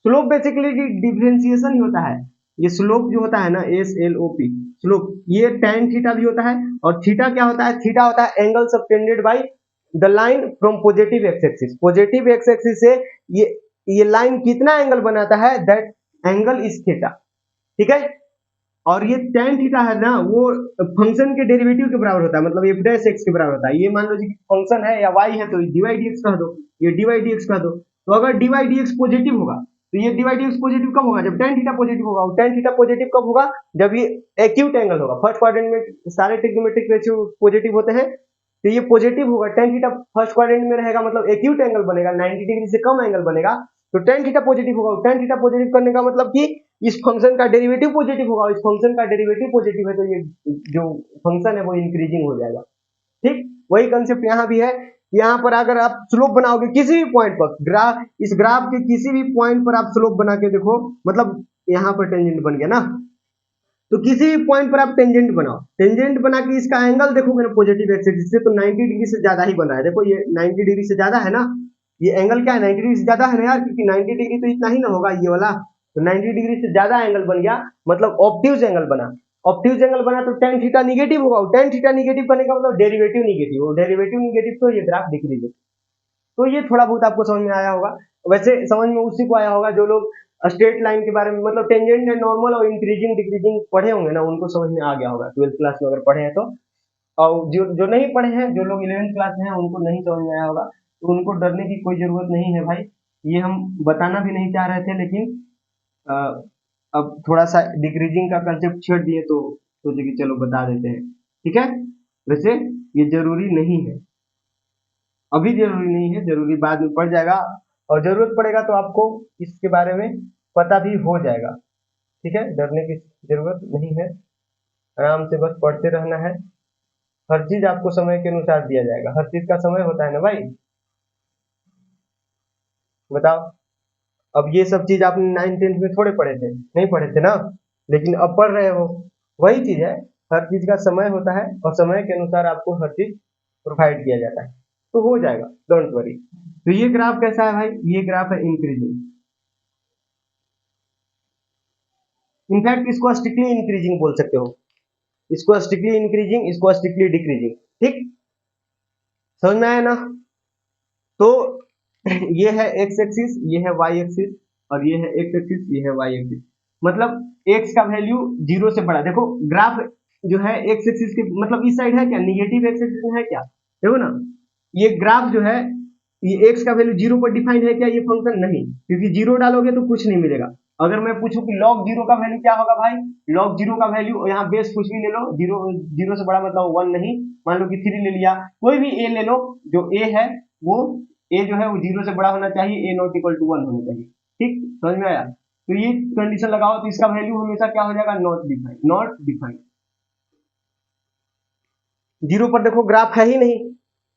Speaker 1: स्लोप बेसिकली डिफरेंशिएशन ही होता है। ये स्लोप जो होता है ना, SLOP स्लोप, ये tan थीटा भी होता है। और थीटा क्या होता है, थीटा होता है angle subtended by the line from positive x axis. Positive x axis से ये लाइन कितना एंगल बनाता है, दैट एंगल इज थीटा, ठीक है। और ये tan थीटा है ना, वो फंक्शन के डेरिवेटिव के बराबर होता है, मतलब f डैश x के बराबर होता है। ये मान लो जी फंक्शन है या y है तो dy dx कह दो, ये dy dx कह दो। तो अगर dy dx पॉजिटिव होगा तो ये dy dx पॉजिटिव कब होगा, जब tan थीटा पॉजिटिव होगा। और tan थीटा पॉजिटिव कब होगा, जब ये एक्यूट एंगल होगा। फर्स्ट क्वाड्रेंट में सारे ट्रिग्नोमेट्रिक रेशियो पॉजिटिव होते हैं, तो ये पॉजिटिव होगा। tan थीटा फर्स्ट क्वाड्रेंट में रहेगा, मतलब एक्यूट एंगल बनेगा, 90 डिग्री से कम एंगल बनेगा, तो tan थीटा पॉजिटिव होगा। tan थीटा पॉजिटिव करने का मतलब कि इस फंक्शन का डेरिवेटिव पॉजिटिव होगा। इस फंक्शन का डेरिवेटिव पॉजिटिव है तो ये जो फंक्शन है वो इंक्रीजिंग हो जाएगा, ठीक। वही कंसेप्ट यहाँ भी है। यहाँ पर अगर आप स्लोप बनाओगे किसी भी पॉइंट पर, ग्राफ, इस ग्राफ के किसी भी पॉइंट पर आप स्लोप बना के देखो, मतलब यहाँ पर टेंजेंट बन गया ना, तो किसी भी पॉइंट पर आप टेंजेंट बनाओ, टेंजेंट बना के इसका एंगल देखोगे ना पॉजिटिव एक्सिस से, तो 90 डिग्री से ज्यादा ही बन रहा है। देखो ये 90 डिग्री से ज्यादा है ना, ये एंगल क्या है, 90 डिग्री से ज्यादा है ना यार, क्योंकि 90 डिग्री तो इतना ही ना होगा ये वाला, तो 90 डिग्री से ज्यादा एंगल बन गया, मतलब ऑब्ट्यूज एंगल बना। ऑब्ट्यूज एंगल बना तो tan थीटा निगेटिव होगा, tan थीटा निगेटिव करने का मतलब डेरिवेटिव निगेटिव, और डेरिवेटिव निगेटिव तो ये ग्राफ डिक्रीज है। तो ये थोड़ा बहुत आपको समझ में आया होगा। वैसे समझ में उसी को आया होगा जो लोग स्ट्रेट लाइन के बारे में, मतलब टेंजेंट एंड नॉर्मल और इंक्रीजिंग डिक्रीजिंग पढ़े होंगे ना, उनको समझ में आ गया होगा 12th क्लास में अगर पढ़े हैं तो। और जो जो नहीं पढ़े हैं, जो लोग 11th क्लास में हैं, उनको नहीं समझ में आया होगा, तो उनको डरने की कोई जरूरत नहीं है भाई। ये हम बताना भी नहीं चाह रहे थे, लेकिन अ, अब थोड़ा सा डिक्रीजिंग का कंसेप्ट छेड़ दिए तो सोचे कि चलो बता देते हैं, ठीक है। वैसे ये जरूरी नहीं है, अभी जरूरी नहीं है, जरूरी बाद में पड़ जाएगा, और जरूरत पड़ेगा तो आपको इसके बारे में पता भी हो जाएगा, ठीक है। डरने की जरूरत नहीं है, आराम से बस पढ़ते रहना है। हर चीज आपको समय के अनुसार दिया जाएगा, हर चीज का समय होता है ना भाई, बताओ। अब ये सब चीज आपने 9th 10th में थोड़े पढ़े थे, नहीं पढ़े थे ना, लेकिन अब पढ़ रहे हो। वही चीज है, हर चीज का समय होता है, और समय के अनुसार आपको हर चीज प्रोवाइड किया जाता है, तो हो जाएगा, डोंट वरी। तो ये ग्राफ कैसा है भाई, ये ग्राफ है इंक्रीजिंग। इनफैक्ट इसको स्ट्रिक्टली इंक्रीजिंग बोल सकते हो, इसको स्ट्रिक्टली इंक्रीजिंग, इसको स्ट्रिक्टली डिक्रीजिंग, ठीक। समझ में आया ना। तो ये है एक्स एक्सिस, ये है वाई एक्सिस, और ये है एक्स एक्सिस, ये है वाई एक्सिस। मतलब एक्स का वैल्यू 0 से बड़ा, देखो ग्राफ जो है एक्स एक्सिस के मतलब इस साइड है क्या, निगेटिव एक्स एक्सिस में है क्या, देखो ना। ये ग्राफ जो है, ये एक्स का वैल्यू 0 पर डिफाइन है क्या, ये फंक्शन नहीं, क्योंकि 0 डालोगे तो कुछ नहीं मिलेगा। अगर मैं पूछूं कि log 0 का वैल्यू क्या होगा भाई, log 0 का वैल्यू, यहाँ बेस कुछ भी ले लो, 0 से बड़ा मतलब 1 नहीं, मान लो कि 3 ले लिया, कोई भी a ले लो, जो a है वो a जो है वो 0 से बड़ा होना चाहिए, a नॉट इक्वल टू 1 होना चाहिए, ठीक। समझ में आया। तो ये कंडीशन लगाओ तो इसका वैल्यू हमेशा क्या हो जाएगा, नॉट डिफाइंड, नॉट डिफाइंड। 0 पर देखो ग्राफ है ही नहीं,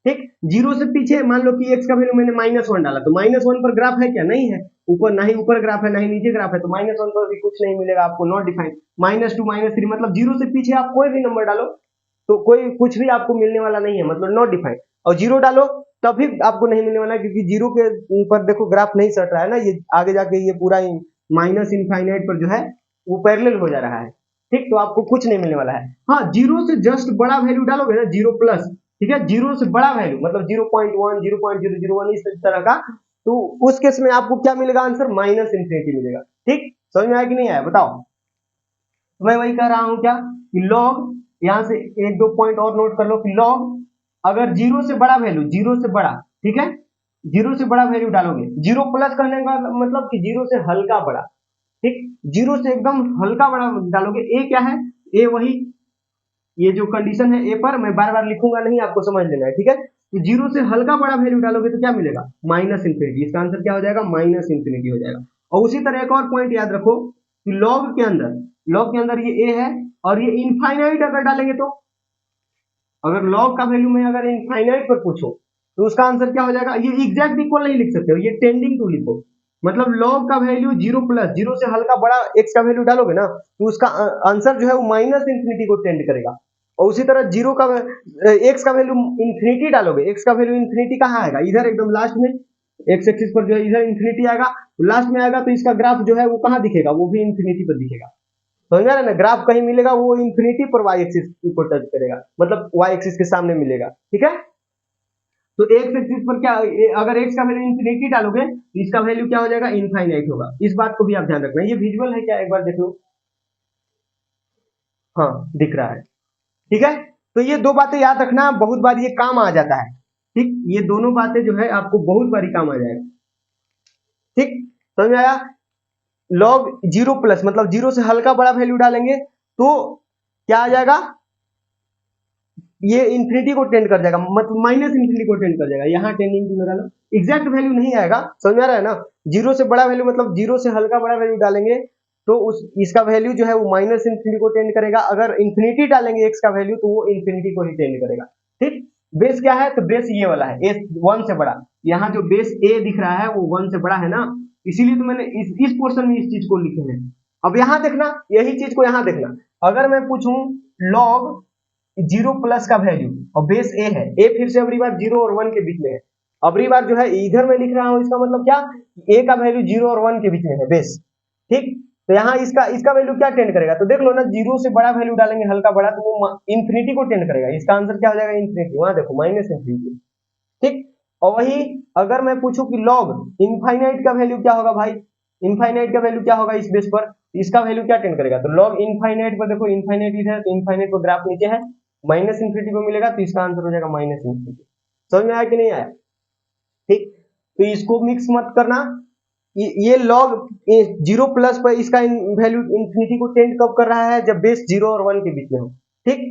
Speaker 1: ठीक। 0 से पीछे मान लो कि x का वैल्यू मैंने -1 डाला, तो -1 पर ग्राफ है क्या, नहीं है। ऊपर ना ही ऊपर ग्राफ है ना ही नीचे ग्राफ है, तो -1 पर भी कुछ नहीं मिलेगा आपको, नॉट डिफाइंड। -2 -3 मतलब 0 से पीछे आप कोई भी नंबर डालो तो कोई कुछ भी आपको मिलने वाला नहीं है, मतलब नॉट डिफाइंड। और जीरो डालो तभी आपको नहीं मिलने वाला है, क्योंकि जीरो के ऊपर देखो ग्राफ नहीं सट रहा है ना, ये आगे जाके ये पूरा माइनस इनफाइनाइट पर जो है वो पैरेलल हो जा रहा है। ठीक, तो आपको कुछ नहीं मिलने वाला है। हाँ, जीरो से जस्ट बड़ा वैल्यू डालोगे ना, जीरो प्लस, ठीक है, जीरो से बड़ा वैल्यू मतलब 0.1 0.001 इस तरह का, तो उस केस में आपको क्या मिलेगा आंसर, माइनस इन्फिनिटी मिलेगा। ठीक, समझ में आया कि नहीं आया बताओ। मैं वही कह रहा हूं क्या कि लॉग, यहां से एक दो पॉइंट और नोट कर लो कि लॉग अगर जीरो से बड़ा वैल्यू, जीरो से बड़ा, ठीक है, जीरो से बड़ा वैल्यू डालोगे, जीरो प्लस करने का मतलब कि जीरो से हल्का बड़ा, ठीक, जीरो से एकदम हल्का बड़ा डालोगे। ए क्या है, ए वही, ये जो कंडीशन है ए पर, मैं बार बार लिखूंगा नहीं, आपको समझ लेना है, ठीक है। तो जीरो से हल्का बड़ा वैल्यू डालोगे तो क्या मिलेगा, माइनस इन्फिनिटी। इसका आंसर क्या हो जाएगा, माइनस इन्फिनिटी हो जाएगा। और उसी तरह एक और पॉइंट याद रखो कि लॉग के अंदर ये ए है, और ये इनफाइनाइट अगर डालेंगे तो, अगर लॉग का वैल्यू में अगर इनफाइनाइट पर पूछो तो उसका आंसर क्या हो जाएगा, ये एग्जैक्ट इक्वल नहीं लिख सकते हो, ये टेंडिंग टू लिखो। मतलब लॉग का वैल्यू जीरो प्लस, जीरो से हल्का बड़ा एक्स का वैल्यू डालोगे ना, तो उसका आंसर जो है वो माइनस इन्फिनिटी को टेंड करेगा। और उसी तरह जीरो का एक्स का वैल्यू इन्फिनिटी डालोगे, एक्स का वैल्यू इन्फिनिटी कहाँ आएगा, इधर एकदम लास्ट में, एक्स एक्सिस पर जो है इधर इन्फिनिटी आएगा, लास्ट में आएगा, तो इसका ग्राफ जो है वो कहाँ दिखेगा, वो भी इन्फिनिटी पर दिखेगा। समझ में आ रहा है ना, ग्राफ कहीं मिलेगा वो इन्फिनिटी पर वाई एक्सिस को टच करेगा, मतलब वाई एक्सिस के सामने मिलेगा, ठीक है। तो एक्स एक्सिस पर क्या, अगर एक्स का वैल्यू इन्फिनिटी डालोगे तो इसका वैल्यू क्या हो जाएगा, इनफाइनाइट होगा। इस बात को भी आप ध्यान रखना। ये विजुअल है क्या, एक बार देख लो, हाँ दिख रहा है, ठीक है। तो ये दो बातें याद रखना, बहुत बार ये काम आ जाता है। ठीक, ये दोनों बातें जो है आपको बहुत बारी काम आ जाएगा। ठीक, समझ में आया। लॉग जीरो प्लस मतलब जीरो से हल्का बड़ा वैल्यू डालेंगे तो क्या आ जाएगा, ये इंफिनिटी को टेंड कर जाएगा, मतलब माइनस इंफिनिटी को टेंड कर जाएगा। यहाँ टेंडिंग टू लगा लो, एग्जैक्ट वैल्यू नहीं आएगा, समझ में आ रहा है ना। जीरो से बड़ा वैल्यू मतलब जीरो से हल्का बड़ा वैल्यू डालेंगे तो उस इसका वैल्यू जो है वो माइनस इंफिनिटी को टेंड करेगा। अगर इंफिनिटी डालेंगे एक्स का वैल्यू तो वो इंफिनिटी को ही टेंड करेगा। ठीक, बेस क्या है, तो बेस ये वाला है, ए वन से बड़ा। यहाँ जो बेस ए दिख रहा है वो वन से बड़ा है ना, इसीलिए तो मैंने इस पोर्शन में इस चीज को लिखे हैं। अब यहाँ देखना, यही चीज को यहाँ देखना, अगर मैं पूछूं लॉग जीरो प्लस का वैल्यू और बेस ए है, ए फिर से अबरी बार जीरो और वन के बीच में है। अबरी बार जो है इधर मैं लिख रहा हूं, इसका मतलब क्या, ए का वैल्यू जीरो और वन के बीच में है बेस। ठीक, तो यहाँ इसका इसका वैल्यू क्या टेंड करेगा, तो देख लो ना, जीरो से बड़ा वैल्यू डालेंगे हल्का बड़ा तो वो इन्फिनिटी को टेंड करेगा। इसका आंसर क्या हो जाएगा, इन्फिनिटी। वहां देखो माइनस इन्फिनिटी। ठीक, और वही अगर मैं पूछूं कि लॉग इनफाइनाइट का वैल्यू क्या होगा भाई, इनफाइनाइट का वैल्यू क्या होगा इस बेस पर, इसका वैल्यू क्या टेंड करेगा, तो लॉग इनफाइनाइट पर देखो, इनफाइनाइट इधर तो इनफाइनाइट पर ग्राफ नीचे है, माइनस इन्फिनिटी पर मिलेगा तो इसका आंसर हो जाएगा माइनस इन्फिनिटी। समझ में आया कि नहीं आया। ठीक, तो इसको मिक्स मत करना। ये लॉग जीरो प्लस पर इसका वैल्यू इन्फिनिटी को टेंड कब कर रहा है, जब बेस जीरो और वन के बीच में हो। ठीक,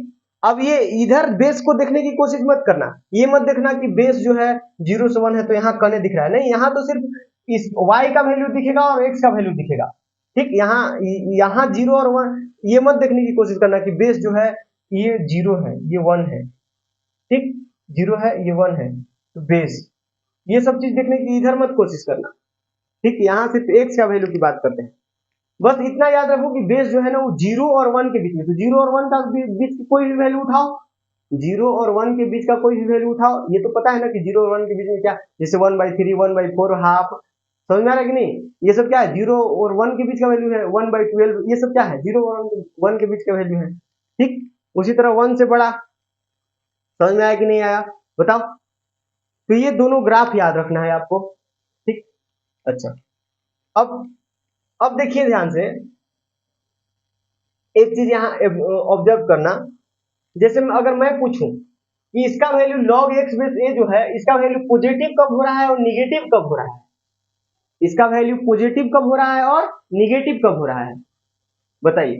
Speaker 1: अब ये इधर बेस को देखने की कोशिश मत करना, ये मत देखना कि बेस जो है जीरो से वन है तो यहाँ कने दिख रहा है, नहीं, यहाँ तो सिर्फ इस y का वैल्यू दिखेगा और x का वैल्यू दिखेगा। ठीक, यहाँ जीरो और वन, ये मत देखने की कोशिश करना कि बेस जो है ये जीरो है ये वन है। ठीक, जीरो है ये वन है तो बेस, ये सब चीज देखने की इधर मत कोशिश करना। ठीक, यहाँ सिर्फ x का वैल्यू की बात करते हैं। बस इतना याद रखो कि बेस जो है ना वो जीरो और वन के बीच में, तो जीरो और वन का बीच की कोई भी वैल्यू उठाओ, जीरो और वन के बीच का कोई भी वैल्यू उठाओ। ये तो पता है ना कि जीरो और वन के बीच में क्या, जैसे 1/3 1/4 हाफ, समझ में आ रहा है कि नहीं। ये सब क्या है, जीरो और वन के बीच का वैल्यू है, 1/12, ये सब क्या है, जीरो और वन के बीच का वैल्यू है। ठीक, उसी तरह वन से बड़ा, समझ में आया कि नहीं आया बताओ। तो ये दोनों ग्राफ याद रखना है आपको। ठीक, अच्छा, अब अब देखिए ध्यान से एक चीज यहाँ ऑब्जर्व करना, जैसे अगर मैं पूछूं कि इसका value log x base a जो है, इसका वैल्यू पॉजिटिव कब हो रहा है और निगेटिव कब हो रहा है, इसका वैल्यू पॉजिटिव कब हो रहा है और निगेटिव कब हो रहा है, बताइए।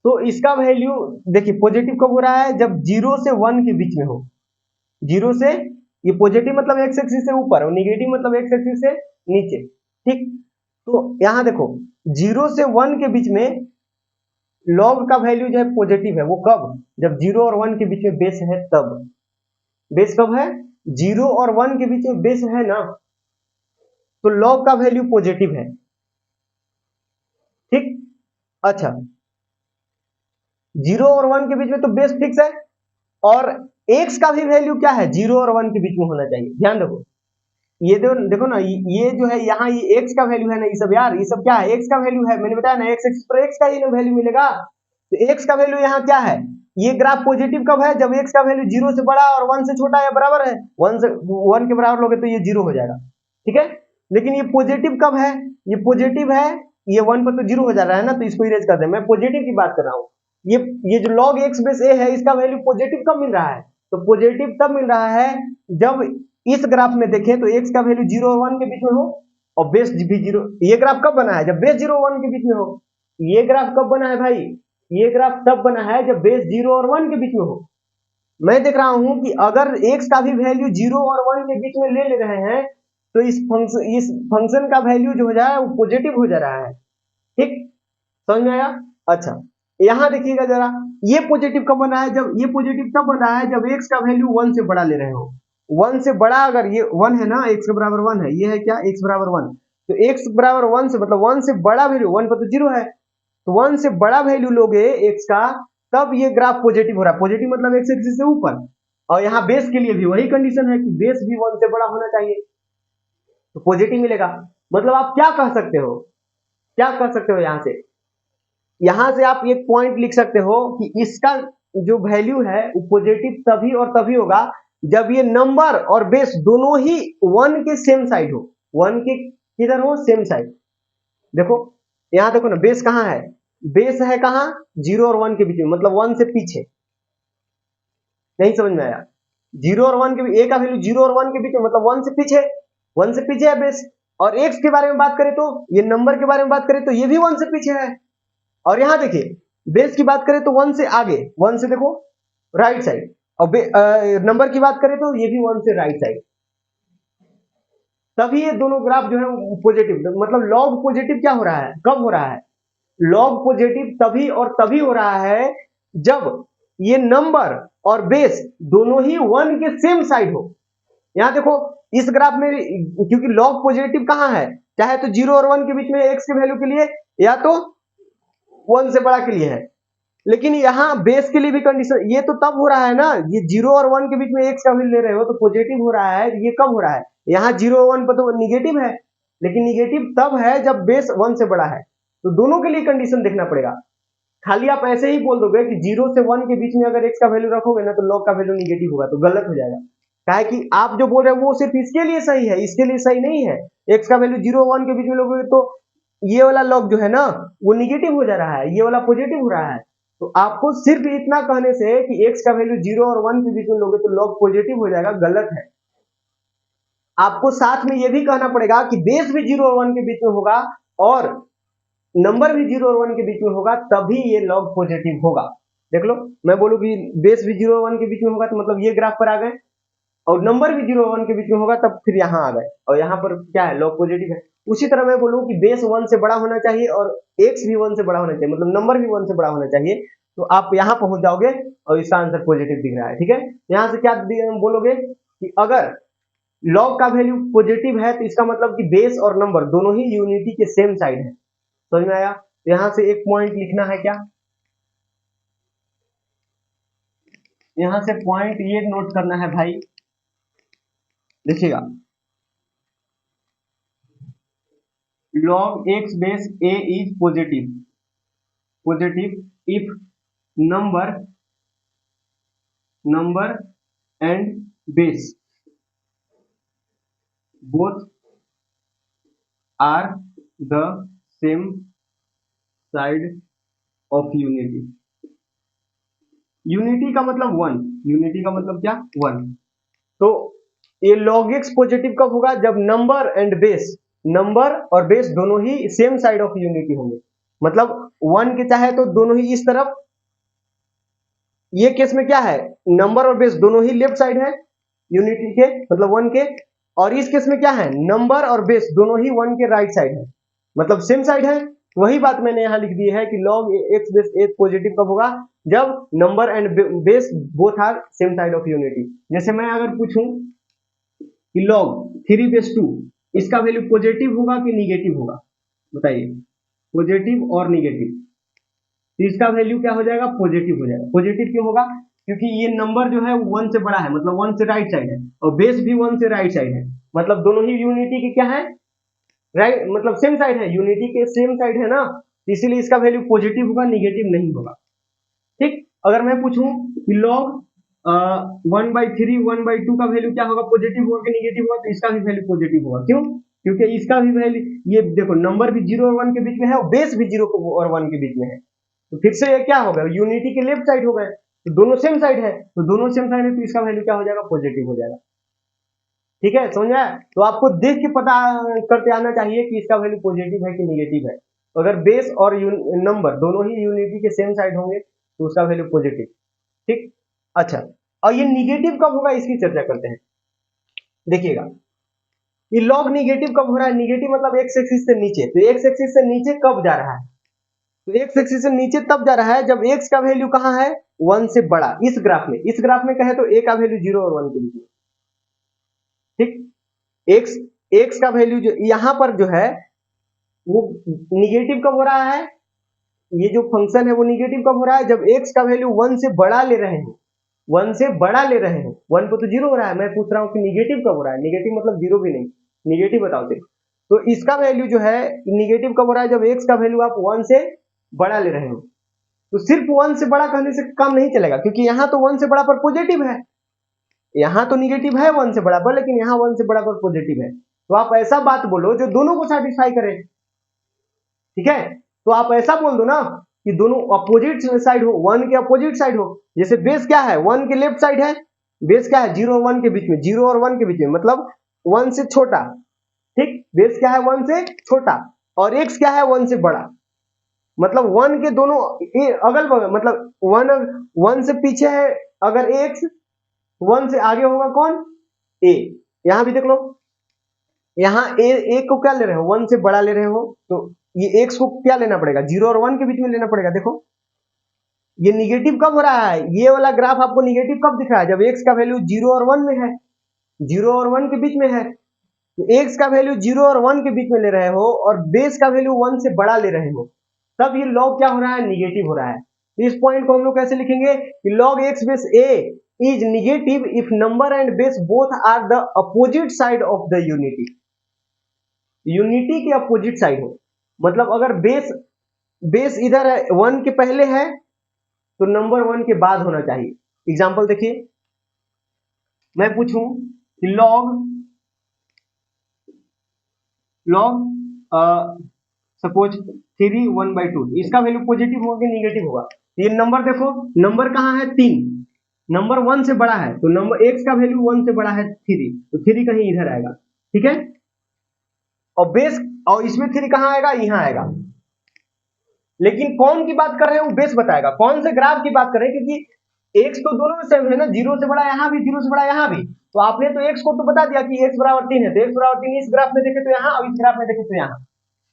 Speaker 1: तो इसका वैल्यू देखिए पॉजिटिव कब हो रहा है, जब जीरो से वन के बीच में हो। जीरो से, ये पॉजिटिव मतलब एक्स एक्सिस से ऊपर और निगेटिव मतलब एक्स एक्सिस से नीचे। ठीक, तो यहां देखो जीरो से वन के बीच में लॉग का वैल्यू जो है पॉजिटिव है, वो कब, जब जीरो और वन के बीच में बेस है तब। बेस कब है, जीरो और वन के बीच में बेस है ना, तो लॉग का वैल्यू पॉजिटिव है। ठीक। अच्छा, 0 और 1 के बीच में तो बेस फिक्स है, और x का भी वैल्यू क्या है, 0 और 1 के बीच में होना चाहिए। ध्यान रखो, ये देखो ना, ये जो है यहाँ ये x का वैल्यू है ना, ये सब यार, ये सब क्या है, x का वैल्यू है। मैंने बताया ना, x एक्सिस पर x का ही वैल्यू मिलेगा। तो x का वैल्यू यहाँ क्या है, ये ग्राफ पॉजिटिव कब है, जब x का वैल्यू 0 से बड़ा और 1 से छोटा या बराबर है। 1 के बराबर लोगे तो ये 0 हो जाएगा, ठीक है। लेकिन ये पॉजिटिव कब है, ये पॉजिटिव है, ये 1 पर तो 0 हो जा रहा है ना, तो इसको इरेज कर दे। मैं पॉजिटिव की बात कर रहा हूँ। ये जो log x बेस a है, इसका वैल्यू पॉजिटिव कब मिल रहा है, तो पॉजिटिव तब मिल रहा है जब इस ग्राफ में देखें तो x का वैल्यू 0 और 1 के बीच में हो, और बेस भी 0। ये ग्राफ कब बना है, जब बेस 0 और 1 के बीच में हो। ये ग्राफ कब बना है भाई, ये ग्राफ तब बना है जब बेस 0 और 1 के बीच में हो। मैं देख रहा हूं कि अगर x का भी वैल्यू 0 और 1 के बीच में ले रहे हैं, तो इस फंक्शन का वैल्यू जो हो जा रहा है वो पॉजिटिव हो जा रहा है। ठीक, समझ में आया। अच्छा, यहां देखिएगा जरा, ये पॉजिटिव कब बना है, जब ये पॉजिटिव तब बना है जब x का वैल्यू 1 से बड़ा ले रहे हो। 1 से बड़ा, अगर ये 1 है ना, x के बराबर 1 है, ये है क्या, x बराबर 1, तो x बराबर 1 से मतलब 1 से बड़ा वैल्यू, 1 पर तो 0 है, तो 1 से बड़ा वैल्यू लोगे x का, तब ये ग्राफ पॉजिटिव हो रहा है। पॉजिटिव मतलब x एक्सिस से ऊपर। और यहाँ बेस के लिए भी वही कंडीशन है कि बेस भी 1 से बड़ा होना चाहिए, तो पॉजिटिव मिलेगा। मतलब आप क्या कह सकते हो, क्या कह सकते हो यहां से आप एक पॉइंट लिख सकते हो कि इसका जो वैल्यू है वो पॉजिटिव तभी और तभी होगा जब ये नंबर और बेस दोनों ही 1 के सेम साइड हो। 1 के किधर हो, सेम साइड। देखो यहां देखो ना, बेस कहां है, बेस है कहां, 0 और 1 के बीच में, मतलब 1 से पीछे। नहीं समझ में आया, 0 और 1 के बीच, ए का वैल्यू 0 और 1 के बीच में, मतलब 1 से पीछे, 1 से पीछे है बेस। और एक्स के बारे में बात करें तो, ये नंबर के बारे में बात करें तो ये भी 1 से पीछे है। और यहां देखिए बेस की बात करें तो 1 से आगे, 1 से देखो राइट साइड, और नंबर की बात करें तो ये भी 1 से राइट साइड। तभी ये दोनों ग्राफ जो है पॉजिटिव, मतलब लॉग पॉजिटिव क्या हो रहा है, कब हो रहा है, लॉग पॉजिटिव तभी और तभी हो रहा है जब ये नंबर और बेस दोनों ही 1 के सेम साइड हो। यहां देखो इस ग्राफ में, क्योंकि लॉग पॉजिटिव कहां है, चाहे तो 0 और 1 के बीच में एक्स के वैल्यू के लिए, या तो 1 से बड़ा के लिए है। लेकिन यहाँ बेस के लिए भी कंडीशन, ये तो तब हो रहा है ना, ये 0 और 1 के बीच में एक्स का वैल्यू ले रहे हो तो पॉजिटिव हो रहा है। ये कब हो रहा है, यहाँ 0 और 1 पर तो निगेटिव है, लेकिन निगेटिव तब है जब बेस 1 से बड़ा है। तो दोनों के लिए कंडीशन देखना पड़ेगा। खाली आप ऐसे ही बोल दोगे कि 0 से 1 के बीच में अगर एक्स का वैल्यू रखोगे ना, तो लॉग का वैल्यू निगेटिव होगा, तो गलत हो जाएगा। क्या है कि आप जो बोल रहे हैं वो सिर्फ इसके लिए सही है, इसके लिए सही नहीं है। एक्स का वैल्यू 0 और 1 के बीच में लोगे तो ये वाला लॉग जो है ना वो निगेटिव हो जा रहा है, ये वाला पॉजिटिव हो रहा है। तो आपको सिर्फ इतना कहने से कि x का वैल्यू 0 और 1 के बीच में लोगे तो लॉग पॉजिटिव हो जाएगा, गलत है। आपको साथ में ये भी कहना पड़ेगा कि बेस भी 0 और 1 के बीच में होगा और नंबर भी 0 और 1 के बीच में होगा, तभी ये लॉग पॉजिटिव होगा। देख लो, मैं बोलूं कि बेस भी 0 और 1 के बीच में होगा तो मतलब ये ग्राफ पर आ गए, और नंबर भी 0 और 1 के बीच में होगा तब फिर यहाँ आ गए, और यहाँ पर क्या है, लॉग पॉजिटिव है। उसी तरह मैं बोलूं कि बेस 1 से बड़ा होना चाहिए और एक्स भी 1 से बड़ा होना चाहिए, मतलब नंबर भी 1 से बड़ा होना चाहिए, तो आप यहाँ पहुंच जाओगे और इसका आंसर पॉजिटिव दिख रहा है। ठीक है, यहाँ से क्या बोलोगे कि अगर लॉग का वैल्यू पॉजिटिव है तो इसका मतलब कि बेस और नंबर दोनों ही यूनिटी के सेम साइड है। समझ में आया। तो यहाँ से एक पॉइंट लिखना है, क्या, यहाँ से पॉइंट ये नोट करना है भाई, देखिएगा, log x base a is positive if number and base both are the same side of unity। Unity का मतलब 1, यूनिटी का मतलब क्या, 1। तो ये log x पॉजिटिव कब होगा, जब नंबर और बेस दोनों ही सेम साइड ऑफ यूनिटी होंगे। मतलब 1 के चाहे तो दोनों ही इस तरफ, ये केस में क्या है, नंबर और बेस दोनों ही लेफ्ट साइड है यूनिटी के, मतलब 1 के। और इस केस में क्या है, नंबर और बेस दोनों ही 1 के राइट साइड है, मतलब सेम साइड है। वही बात मैंने यहां लिख दी है कि log x base a positive कब होगा, जब number and base both are same side of unity. जैसे मैं अगर पूछूं कि log 3 बेस 2, इसका वैल्यू पॉजिटिव होगा कि निगेटिव होगा, बताइए। पॉजिटिव और निगेटिव, तो इसका वैल्यू क्या हो जाएगा, पॉजिटिव हो जाएगा। पॉजिटिव क्यों होगा, क्योंकि ये नंबर जो है वो 1 से बड़ा है, मतलब 1 से राइट साइड है, और बेस भी 1 से राइट साइड है, मतलब दोनों ही यूनिटी के क्या है, राइट, मतलब सेम साइड है, यूनिटी के सेम साइड है ना, इसीलिए इसका वैल्यू पॉजिटिव होगा, निगेटिव नहीं होगा। ठीक, अगर मैं पूछूं कि log 1/3 1/2 का वैल्यू क्या होगा, पॉजिटिव होगा कि निगेटिव होगा, तो इसका भी वैल्यू पॉजिटिव होगा। क्यों, क्योंकि इसका भी वैल्यू, ये देखो नंबर भी 0 और 1 के बीच में है, और बेस भी 0 और 1 के बीच में है, तो फिर से ये क्या हो गया, यूनिटी के लेफ्ट साइड हो गए, तो दोनों सेम साइड है, तो दोनों सेम साइड है, तो इसका वैल्यू क्या हो जाएगा, पॉजिटिव हो जाएगा। ठीक है, समझ आया, तो आपको देख के पता करते आना चाहिए कि इसका वैल्यू पॉजिटिव है कि निगेटिव है। तो अगर बेस और नंबर दोनों ही यूनिटी के सेम साइड होंगे तो उसका वैल्यू पॉजिटिव। ठीक, अच्छा, और ये निगेटिव कब होगा इसकी चर्चा करते हैं। देखिएगा, ये लॉग निगेटिव कब हो रहा है, निगेटिव मतलब एक्स एक्सिस से नीचे, तो एक्स एक्सिस से नीचे कब जा रहा है, तो एक्स एक्सिस से नीचे तब जा रहा है जब एक्स का वैल्यू कहां है, 1 से बड़ा। इस ग्राफ में कहे तो ए का वैल्यू 0 और 1 के बीच में। ठीक, एक्स एक्स का वैल्यू जो यहां पर जो है वो निगेटिव कब हो रहा है, ये जो फंक्शन है वो निगेटिव कब हो रहा है, जब एक्स का वैल्यू 1 से बड़ा ले रहे हैं, 1 से बड़ा ले रहे हैं, 1 पे तो 0 हो रहा है, मैं पूछ रहा हूं कि निगेटिव कब हो रहा है, निगेटिव मतलब 0 भी नहीं, निगेटिव बताओ सिर्फ। तो इसका वैल्यू जो है निगेटिव कब हो रहा है, जब एक्स का वैल्यू आप 1 से बड़ा ले रहे हो। तो सिर्फ 1 से बड़ा कहने से काम नहीं चलेगा, क्योंकि यहां तो 1 से बड़ा पर पॉजिटिव है, यहां तो निगेटिव है 1 से बड़ा पर, लेकिन यहां 1 से बड़ा पर पॉजिटिव है। तो आप ऐसा बात बोलो जो दोनों को सेटिस्फाई करे। ठीक है, तो आप ऐसा बोल दो ना कि दोनों अपोजिट साइड हो, 1 के अपोजिट साइड हो। जैसे बेस क्या है, 1 के लेफ्ट साइड है, बेस क्या है 0 और 1 के बीच में, 0 और 1 के बीच में मतलब 1 से छोटा। ठीक, बेस क्या है 1 से छोटा, और x क्या है 1 से बड़ा, मतलब 1 के दोनों अगल बगल, मतलब 1 से पीछे है अगर x, 1 से आगे होगा कौन, a। यहां भी देख लो, यहाँ a को क्या ले रहे हो, 1 से बड़ा ले रहे हो, तो ये x को क्या लेना पड़ेगा, 0 और 1 के बीच में लेना पड़ेगा। देखो ये निगेटिव कब हो रहा है, ये वाला ग्राफ आपको निगेटिव कब दिख रहा है, जब x का वैल्यू 0 और 1 में है, 0 और 1 के बीच में है, तो x का वैल्यू 0 और 1 के बीच में ले रहे हो और बेस का वैल्यू 1 से बड़ा ले रहे हो, तब ये लॉग क्या हो रहा है, निगेटिव हो रहा है। इस पॉइंट को हम लोग कैसे लिखेंगे कि log x base a is negative if number and base both are the opposite side of the unity। Unity के अपोजिट साइड हो, मतलब अगर बेस इधर है 1 के पहले है तो नंबर 1 के बाद होना चाहिए। एग्जांपल देखिए, मैं पूछूं कि log सपोज 3 1/2, इसका वैल्यू पॉजिटिव होगा कि निगेटिव होगा, ये नंबर देखो, नंबर कहां है 3, नंबर 1 से बड़ा है, तो नंबर x का वैल्यू 1 से बड़ा है 3, तो 3 कहीं इधर आएगा। ठीक है, और बेस, और इसमें 3 कहां आएगा, यहां आएगा, लेकिन कौन की बात कर रहे हैं वो बेस बताएगा, कौन से ग्राफ की बात कर रहे हैं, क्योंकि x तो दोनों में सेम है ना, 0 से बड़ा यहाँ भी, 0 से बड़ा यहाँ भी, तो आपने तो x को तो बता दिया कि x बराबर 3 है, तो x बराबर 3 इस ग्राफ में देखे तो यहाँ, और इस ग्राफ में देखे तो यहाँ।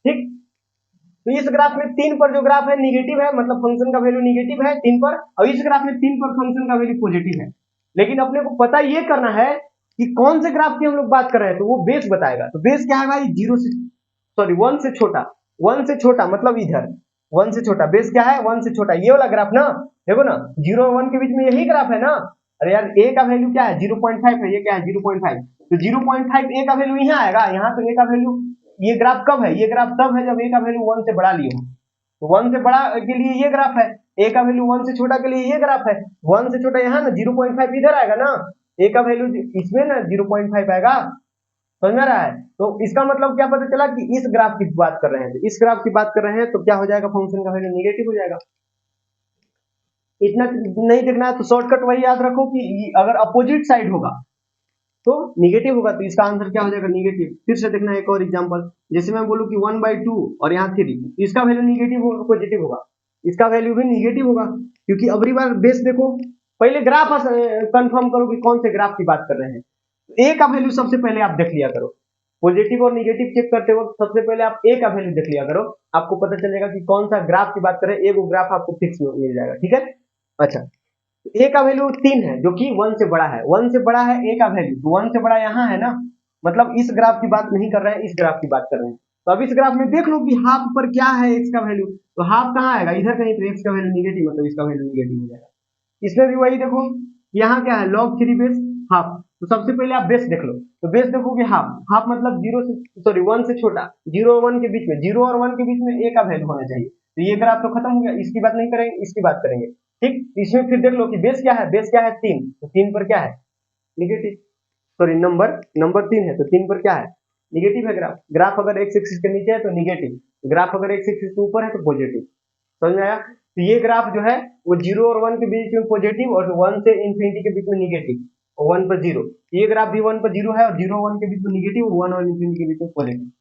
Speaker 1: ठीक, तो इस ग्राफ में 3 पर जो ग्राफ है निगेटिव है, मतलब फंक्शन का वैल्यू निगेटिव है 3 पर, और इस ग्राफ में 3 पर फंक्शन का वैल्यू पॉजिटिव है, लेकिन अपने को पता ये करना है कि कौन से ग्राफ की हम लोग बात कर रहे हैं, तो वो बेस बताएगा। तो बेस क्या है भाई, 1 से छोटा, 1 से छोटा मतलब इधर 1 से छोटा, बेस क्या है 1 से छोटा, ये वाला ग्राफ ना, देखो ना 0 और 1 के बीच में यही ग्राफ है ना। अरे यार a का वैल्यू क्या है 0.5 है, ये क्या है 0.5, तो 0.5 a का वैल्यू यहाँ आएगा, यहाँ तो a का वैल्यू, ये ग्राफ कब है, ये ग्राफ तब है जब a का वैल्यू 1 से बड़ा लिए हो, तो 1 से बड़ा के लिए ये ग्राफ है, a का वैल्यू 1 से छोटा के लिए ये ग्राफ है, 1 से छोटा यहाँ ना 0.5 इधर आएगा ना, a का वैल्यू इसमें ना 0.5 आएगा, समझ में आ रहा है। तो इसका मतलब क्या पता चला कि इस ग्राफ की बात कर रहे हैं, इस ग्राफ की बात कर रहे हैं, तो क्या हो जाएगा, फंक्शन का वैल्यू निगेटिव हो जाएगा। इतना नहीं देखना है तो शॉर्टकट वही याद रखो कि अगर अपोजिट साइड होगा तो निगेटिव होगा, तो इसका आंसर क्या हो जाएगा, निगेटिव। फिर से देखना एक और एग्जांपल, जैसे मैं बोलूं कि 1/2 और यहाँ 3, इसका वैल्यू निगेटिव होगा पॉजिटिव होगा, इसका वैल्यू भी निगेटिव होगा, क्योंकि अगली बार बेस देखो, पहले ग्राफ कंफर्म करो कि कौन से ग्राफ की बात कर रहे हैं। ए का वैल्यू सबसे पहले आप देख लिया करो, पॉजिटिव और निगेटिव चेक करते वक्त सबसे पहले आप ए का वैल्यू देख लिया करो, आपको पता चलेगा कि कौन सा ग्राफ की बात करें, एक ग्राफ आपको फिक्स मिल जाएगा। ठीक है, अच्छा, ए का वैल्यू 3 है जो कि 1 से बड़ा है, 1 से बड़ा है ए का वैल्यू, तो 1 से बड़ा यहाँ है ना, मतलब इस ग्राफ की बात नहीं कर रहे हैं, इस ग्राफ की बात कर रहे हैं। तो अब इस ग्राफ में देख लो कि हाफ पर क्या है एक्स का वैल्यू, तो हाफ कहाँ आएगा इधर कहीं, तो एक्स का वैल्यू निगेटिव, मतलब इसका वैल्यू निगेटिव हो जाएगा। इसमें भी वही देखो, यहाँ क्या है log 3 बेस हाफ, तो सबसे पहले आप बेस देख लो, तो बेस देखोगे हाफ, हाफ मतलब जीरो से सॉरी 1 से छोटा, 0 और 1 के बीच में, 0 और 1 के बीच में a का वैल्यू होना चाहिए। तो ये ग्राफ तो खत्म हो गया, इसकी बात नहीं करेंगे, इसकी बात करेंगे। ठीक, इसमें फिर देख लो कि बेस क्या है, बेस क्या है 3, तो 3 पर क्या है निगेटिव, सॉरी नंबर नंबर 3 है, तो 3 पर क्या है निगेटिव है ग्राफ। ग्राफ अगर एक्स एक्सिस के नीचे है तो निगेटिव, ग्राफ अगर एक्स एक्सिस के ऊपर है तो पॉजिटिव। समझ में आया? तो ये ग्राफ जो है वो 0 और 1 के बीच में पॉजिटिव और 1 से इंफिनिटी के बीच में निगेटिव और 1 पर 0। ये ग्राफ भी 1 पर 0 है और 0 1 के बीच में निगेटिव, 1 और इंफिनिटी के बीच में पॉजिटिव।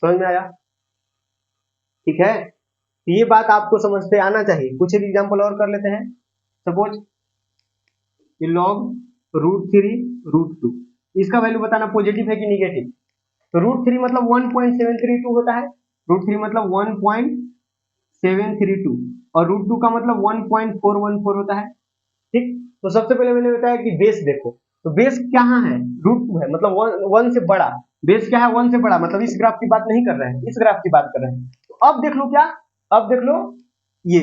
Speaker 1: समझ में आया? ठीक है, तो ये बात आपको समझते आना चाहिए। कुछ एक एग्जांपल और कर लेते हैं। सपोज ये log √3 √2, इसका वैल्यू बताना पॉजिटिव है कि निगेटिव। तो √3 मतलब 1.732 होता है, √3 मतलब 1.732 और √2 का मतलब 1.414 होता है। ठीक, तो सबसे पहले मैंने बताया कि बेस देखो, तो बेस कहाँ है √2 है, मतलब 1 से बड़ा। बेस क्या है 1 से बड़ा, मतलब इस ग्राफ की बात नहीं कर रहे हैं, इस ग्राफ की बात कर रहे हैं। तो अब देख लो क्या, अब देख लो ये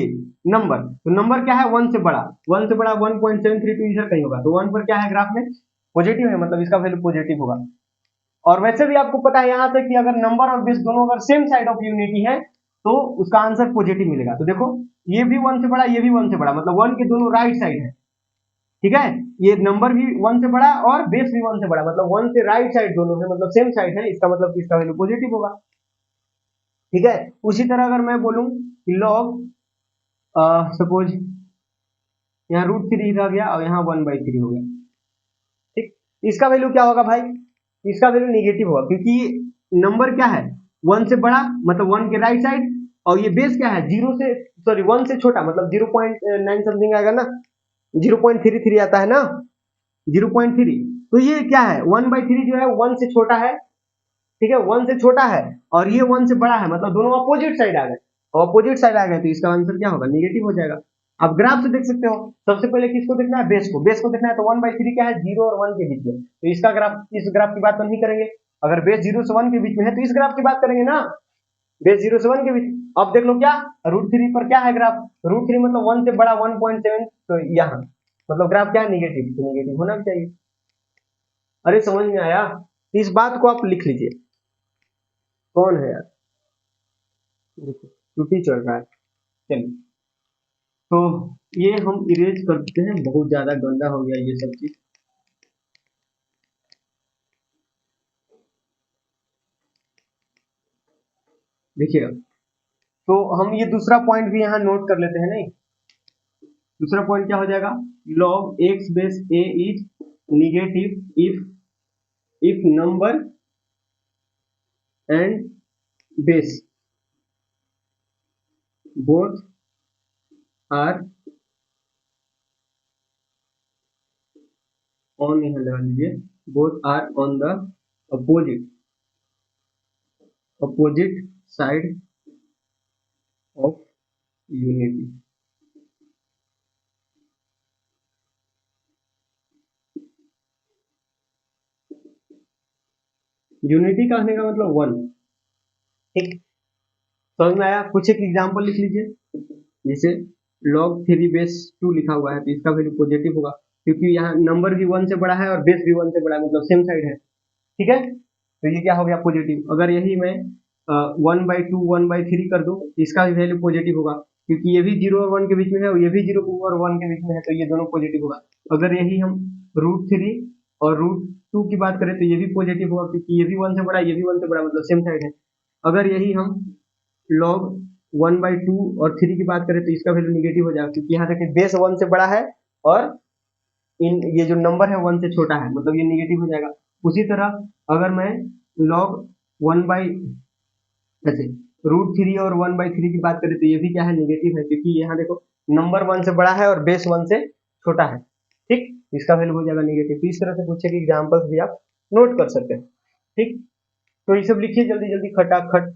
Speaker 1: नंबर, तो नंबर क्या है 1 से बड़ा, 1 से बड़ा 1.732 इधर कहीं होगा, तो 1 पर क्या है ग्राफ में पॉजिटिव है, मतलब इसका वैल्यू पॉजिटिव होगा। और वैसे भी आपको पता है यहाँ से कि अगर नंबर और बेस दोनों अगर सेम साइड ऑफ यूनिटी है तो उसका आंसर पॉजिटिव मिलेगा। तो देखो ये भी 1 से बड़ा, ये भी 1 से बड़ा, मतलब 1 के दोनों राइट साइड है। ठीक है, ये नंबर भी 1 से बड़ा और बेस भी 1 से बड़ा, मतलब 1 से राइट साइड दोनों है, मतलब सेम साइड है, इसका मतलब कि इसका वैल्यू पॉजिटिव होगा। ठीक है, उसी तरह अगर मैं बोलूं कि log सपोज यहाँ √3 रह गया और यहाँ 1/3 हो गया। ठीक, इसका वैल्यू क्या होगा भाई, इसका वैल्यू निगेटिव होगा, क्योंकि नंबर क्या है 1 से बड़ा, मतलब 1 के राइट साइड, और ये बेस क्या है 0 से सॉरी 1 से छोटा, मतलब 0.9 समथिंग आएगा ना, 0.33 आता है ना, 0.3। तो ये क्या है 1/3 जो है 1 से छोटा है। ठीक है, 1 से छोटा है और ये 1 से बड़ा है, मतलब दोनों अपोजिट साइड आ गए, और अपोजिट साइड आ गए तो इसका आंसर क्या होगा निगेटिव हो जाएगा। आप ग्राफ से देख सकते हो, सबसे पहले किसको देखना है बेस को, बेस को देखना है, तो 1/3 क्या है 0 और 1 के बीच में, तो इसका ग्राफ, इस ग्राफ की बात तो नहीं करेंगे। अगर बेस 0 से 1 के बीच में है तो इस ग्राफ की बात करेंगे ना, बेस 0 से 1 के बीच। अब देख लो क्या √3 पर क्या है ग्राफ, √3 मतलब 1 से बड़ा 1.7, तो यहाँ मतलब ग्राफ क्या है निगेटिव, तो निगेटिव होना भी चाहिए। अरे समझ में आया? इस बात को आप लिख लीजिए। कौन है यार, देखो छुट्टी चल रहा है। चलिए, तो ये हम इरेज करते हैं, बहुत ज्यादा गंदा हो गया ये सब चीज। देखिएगा, तो हम ये दूसरा पॉइंट भी यहाँ नोट कर लेते हैं। नहीं, दूसरा पॉइंट क्या हो जाएगा, log x base a is negative if number and base both are on, यहाँ लगा लीजिए, both are on the opposite opposite side of unity. Unity का कहने का मतलब 1। ठीक, समझ में आया? कुछ एक एग्जांपल लिख लीजिए, जैसे log 3 बेस 2 लिखा हुआ है, तो इसका वैल्यू पॉजिटिव होगा, क्योंकि यहाँ नंबर भी 1 से बड़ा है और बेस भी 1 से बड़ा है, मतलब सेम साइड है। ठीक है, तो ये क्या हो गया पॉजिटिव। अगर यही मैं 1/2 1/3 कर दूं तो इसका भी वैल्यू पॉजिटिव होगा, क्योंकि ये भी 0 और 1 के बीच में है और ये भी 0 और 1 के बीच में है, तो ये दोनों पॉजिटिव होगा। अगर यही हम √3 और √2 की बात करें तो ये भी पॉजिटिव होगा, क्योंकि ये भी 1 से बड़ा, ये भी 1 से बड़ा, मतलब सेम साइड है। अगर यही हम log 1/2 और 3 की बात करें तो इसका वैल्यू निगेटिव हो जाएगा, क्योंकि यहाँ देखिए बेस 1 से बड़ा है और इन ये जो नंबर है 1 से छोटा है, मतलब ये निगेटिव हो जाएगा। उसी तरह अगर मैं log 1 बाई ऐसे √3 और 1/3 की बात करें तो ये भी क्या है निगेटिव है, क्योंकि यहाँ देखो नंबर 1 से बड़ा है और बेस 1 से छोटा है। ठीक, इसका वैल्यू हो जाएगा निगेटिव। तो इस तरह से कुछ एक एग्जाम्पल्स भी आप नोट कर सकते हैं। ठीक, तो ये सब लिखिए जल्दी जल्दी खटाखट।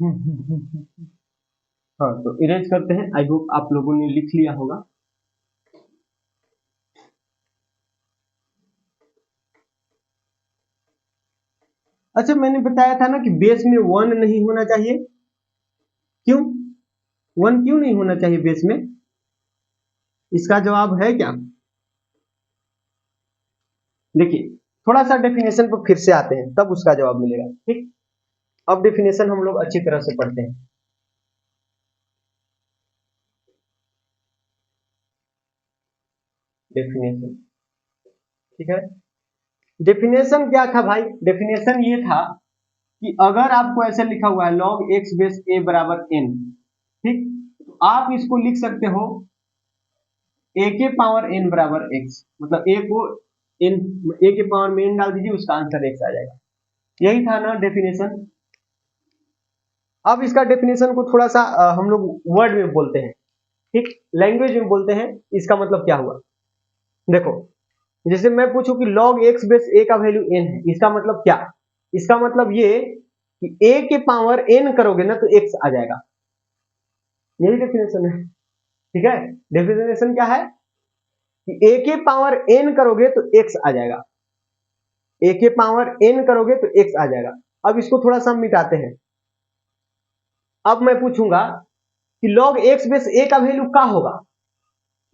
Speaker 1: हाँ, तो इरेज करते हैं। आई होप आप लोगों ने लिख लिया होगा। अच्छा, मैंने बताया था ना कि बेस में 1 नहीं होना चाहिए। क्यों 1 क्यों नहीं होना चाहिए बेस में? इसका जवाब है क्या? देखिए, थोड़ा सा डेफिनेशन पर फिर से आते हैं, तब उसका जवाब मिलेगा। ठीक, अब डेफिनेशन हम लोग अच्छी तरह से पढ़ते हैं। डेफिनेशन, ठीक है। डेफिनेशन क्या था भाई? डेफिनेशन ये था कि अगर आपको ऐसे लिखा हुआ है log x बेस a बराबर n, ठीक, तो आप इसको लिख सकते हो a के पावर n बराबर x, मतलब a को n, a के पावर में n डाल दीजिए, उसका आंसर x आ जाएगा। यही था ना डेफिनेशन। अब इसका डेफिनेशन को थोड़ा सा हम लोग वर्ड में बोलते हैं, ठीक, लैंग्वेज में बोलते हैं। इसका मतलब क्या हुआ? देखो, जैसे मैं पूछूं कि log x बेस a का वैल्यू n है, इसका मतलब क्या? इसका मतलब ये कि a के पावर n करोगे ना तो x आ जाएगा। यही डेफिनेशन है, ठीक है। डेफिनेशन क्या है कि a के पावर n करोगे तो x आ जाएगा। a के पावर n करोगे तो x आ जाएगा। अब इसको थोड़ा सा मिटाते हैं। अब मैं पूछूंगा कि log x बेस a का वैल्यू क्या होगा?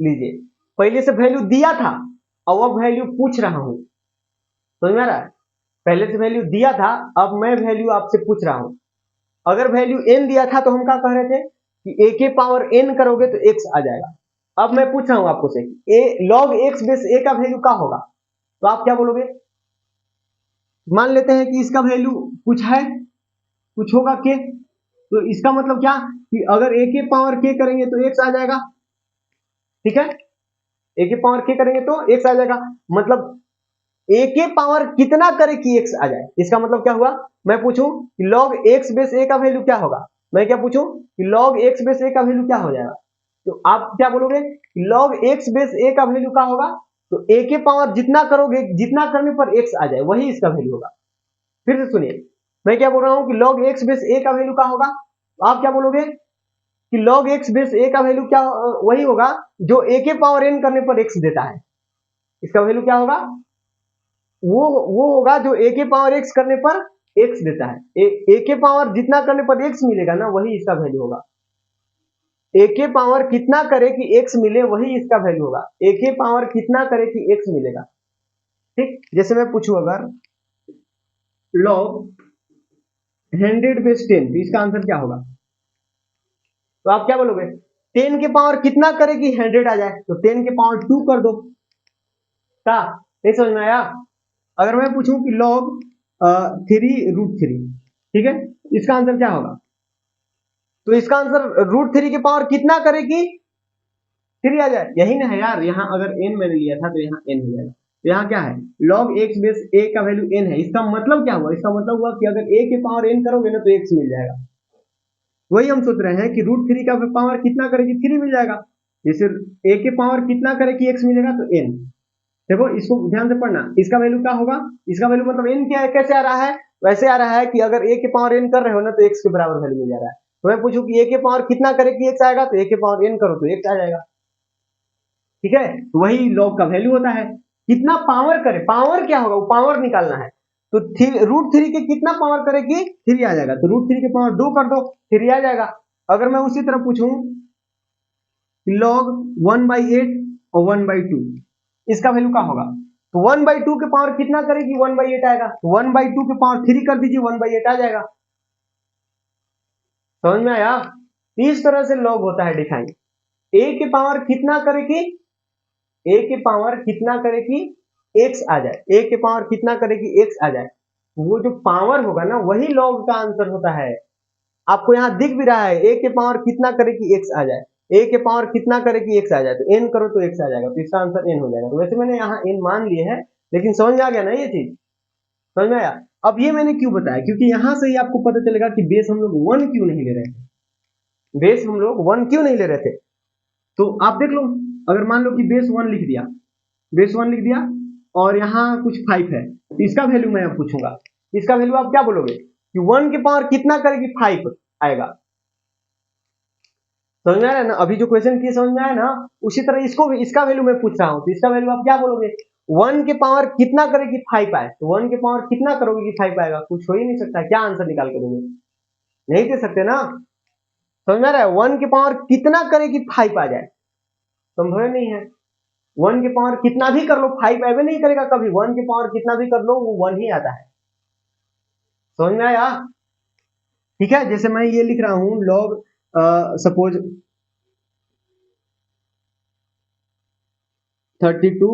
Speaker 1: लीजिए, पहले से वैल्यू दिया था और अब वैल्यू पूछ रहा हूं, समझ में आ रहा है? पहले से वैल्यू दिया था, अब मैं वैल्यू आपसे पूछ रहा हूं। अगर वैल्यू n दिया था तो हम क्या कह रहे थे कि a के पावर n करोगे तो x आ जाएगा। अब मैं पूछ रहा हूं आपको से log x बेस a का वैल्यू क्या होगा, तो आप क्या बोलोगे? मान लेते हैं कि इसका वैल्यू कुछ है, कुछ होगा k, तो इसका मतलब क्या कि अगर a के पावर k करेंगे तो x आ जाएगा, ठीक है। a के पावर k करेंगे तो x आ जाएगा, मतलब a के पावर कितना करे कि x आ जाए। इसका मतलब क्या हुआ? मैं पूछूं कि log x बेस a का वैल्यू क्या होगा, मैं क्या पूछूं कि log x बेस a का वैल्यू क्या हो जाएगा, तो आप क्या बोलोगे कि log x बेस a का वैल्यू क्या होगा? तो a के पावर जितना करोगे, जितना करने पर x आ जाए वही इसका वैल्यू होगा। फिर से सुनिए, मैं क्या बोल रहा हूं कि log x बेस a का वैल्यू क्या होगा, तो आप क्या बोलोगे कि log x बेस a का वैल्यू क्या वही होगा जो a के पावर n करने पर x देता है। इसका वैल्यू क्या होगा? वो होगा जो a के पावर x करने पर x देता है। a के पावर जितना करने पर x मिलेगा ना, वही इसका वैल्यू होगा। a के पावर कितना करे कि x मिले, वही इसका वैल्यू होगा। a के पावर कितना करे कि x मिलेगा, ठीक। जैसे मैं पूछूं अगर log 100 बेस 10, तो इसका आंसर क्या होगा? तो आप क्या बोलोगे? 10 के पावर कितना करे कि 100 आ जाए, तो 10 के पावर 2 कर दो। क्या नहीं समझ में आया? अगर मैं पूछूं कि log 3√3, ठीक है, इसका आंसर क्या होगा? तो इसका आंसर √3 के पावर कितना करेगी 3 आ जाए, यही ना है यार। यहाँ अगर n मैंने लिया था तो यहाँ n हो जाएगा। तो यहाँ क्या है? log x बेस a का वैल्यू n है। इसका मतलब क्या हुआ? इसका मतलब हुआ कि अगर a के पावर n करोगे ना तो x मिल जाएगा। वही हम सोच रहे हैं कि √3 का पावर कितना करेगी 3 मिल जाएगा। जैसे a के पावर कितना करे कि x मिलेगा, तो n। देखो, इसको ध्यान से पढ़ना, इसका वैल्यू क्या होगा? इसका वैल्यू मतलब n क्या है, कैसे आ रहा है? वैसे आ रहा है कि अगर a के पावर n कर रहे हो ना तो x के बराबर वैल्यू मिल जा रहा है। तो मैं पूछूं कि a के पावर कितना करे कि x आएगा, तो a के पावर n करो तो x आ जाएगा, ठीक है। तो वही log का वैल्यू होता है। कितना पावर करे, पावर क्या होगा, वो पावर निकालना है। तो √3 के कितना पावर करे कि 3 आ जाएगा, तो √3 के पावर 2 कर दो, 3 आ जाएगा। अगर मैं उसी तरह पूछूं log 1/8 और 1/2, इसका वैल्यू क्या होगा? तो 1/2 के पावर कितना करेगी 1/8 आएगा, तो 1/2 के पावर 3 कर दीजिए, 1/8 आ जाएगा। समझ में आया? इस तरह से log होता है डिफाइन। a के पावर कितना करे कि a के पावर कितना करे कि x आ जाए, a के पावर कितना करे कि x आ जाए, वो जो पावर होगा ना वही log का आंसर होता है। आपको यहाँ दिख भी रहा है a के पावर कितना करे कि x आ जाए, a के पावर कितना करे कि x आ जाए, तो n करो तो x आ जाएगा, तो इसका आंसर n हो जाएगा। तो वैसे मैंने यहाँ n मान लिए है, लेकिन समझ में आ गया ना ये चीज? समझ में आया? अब ये मैंने क्यों बताया, क्योंकि यहां से ही आपको पता चलेगा कि बेस हम लोग 1 क्यों नहीं ले रहे थे। बेस हम लोग 1 क्यों नहीं ले रहे थे, तो आप देख लो। अगर मान लो कि बेस 1 लिख दिया, बेस 1 लिख दिया और यहाँ कुछ 5 है, तो इसका वैल्यू मैं अब पूछूंगा। इसका वैल्यू आप क्या बोलोगे कि 1 के पावर कितना करेगी 5, आएगा। समझ में आया ना? अभी जो क्वेश्चन किए समझ में आया ना? उसी तरह इसको भी, इसका वैल्यू मैं पूछ रहा हूँ, तो इसका वैल्यू आप क्या बोलोगे? 1 के पावर कितना करेगी 5 आए, तो 1 के पावर कितना करोगे कि 5 आएगा? कुछ हो ही नहीं सकता। क्या आंसर निकाल के दोगे? नहीं दे सकते ना। समझ में आ रहा है? 1 के पावर कितना करे कि 5 आ जाए, संभव नहीं है। 1 के पावर कितना भी कर लो 5 आए नहीं करेगा कभी। 1 के पावर कितना भी कर लो वो 1 ही आता है। समझ में आया? ठीक है, जैसे मैं ये लिख रहा हूं लॉग सपोज 32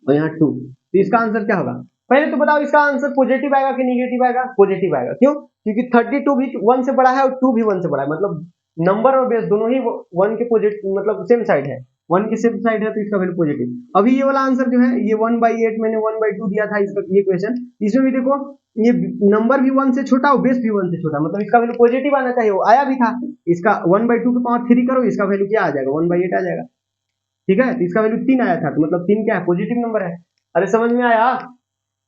Speaker 1: और यहाँ 2, तो इसका आंसर क्या होगा? पहले तो बताओ इसका आंसर पॉजिटिव आएगा कि नेगेटिव आएगा? पॉजिटिव आएगा। क्यों? क्योंकि 32 भी 1 से बड़ा है और 2 भी 1 से बड़ा है, मतलब नंबर और बेस दोनों ही 1 के पॉजिटिव, मतलब सेम साइड है, 1 की सेम साइड है, तो इसका वैल्यू पॉजिटिव। अभी ये वाला आंसर जो है ये 1/8 मैंने 1/2 दिया था इसका, ये क्वेश्चन, इसमें भी देखो ये नंबर भी 1 से छोटा और बेस भी 1 से छोटा, मतलब इसका वैल्यू पॉजिटिव आना चाहिए, वो आया भी था। इसका 1/2 के पावर 3 करो, इसका वैल्यू क्या आ जाएगा? 1/8 आ जाएगा। ठीक है, तो इसका वैल्यू 3 आया था, तो मतलब 3 क्या है? पॉजिटिव नंबर है। अरे समझ में आया?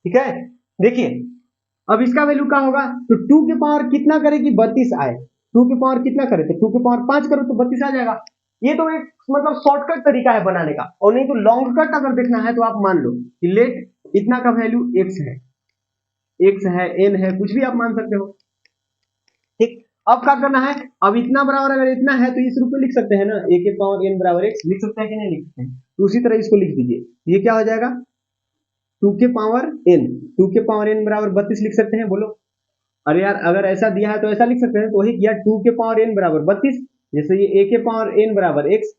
Speaker 1: ठीक है, देखिए अब इसका वैल्यू क्या होगा? तो 2 के पावर कितना करे कि 32 आए, 2 के पावर कितना करे, तो 2 के पावर 5 करो तो 32 आ जाएगा। ये तो एक मतलब शॉर्टकट तरीका है बनाने का, और नहीं तो लॉन्ग कट अगर देखना है तो आप मान लो कि लेट इतना का वैल्यू x है, x है, n है, कुछ भी आप मान सकते हो। ठीक, अब क्या करना है? अब इतना बराबर अगर इतना है तो इस रूप में लिख सकते हैं ना, a के पावर n बराबर x लिख सकते हैं कि नहीं लिख सकते हैं? तो उसी तरह इसको लिख दीजिए, ये क्या हो जाएगा? 2 के पावर n, 2 के पावर n बराबर 32 लिख सकते हैं, बोलो। अरे यार अगर ऐसा दिया है तो ऐसा लिख सकते हैं, तो वही किया, 2 के पावर n बराबर 32, जैसे ये a के पावर n बराबर x,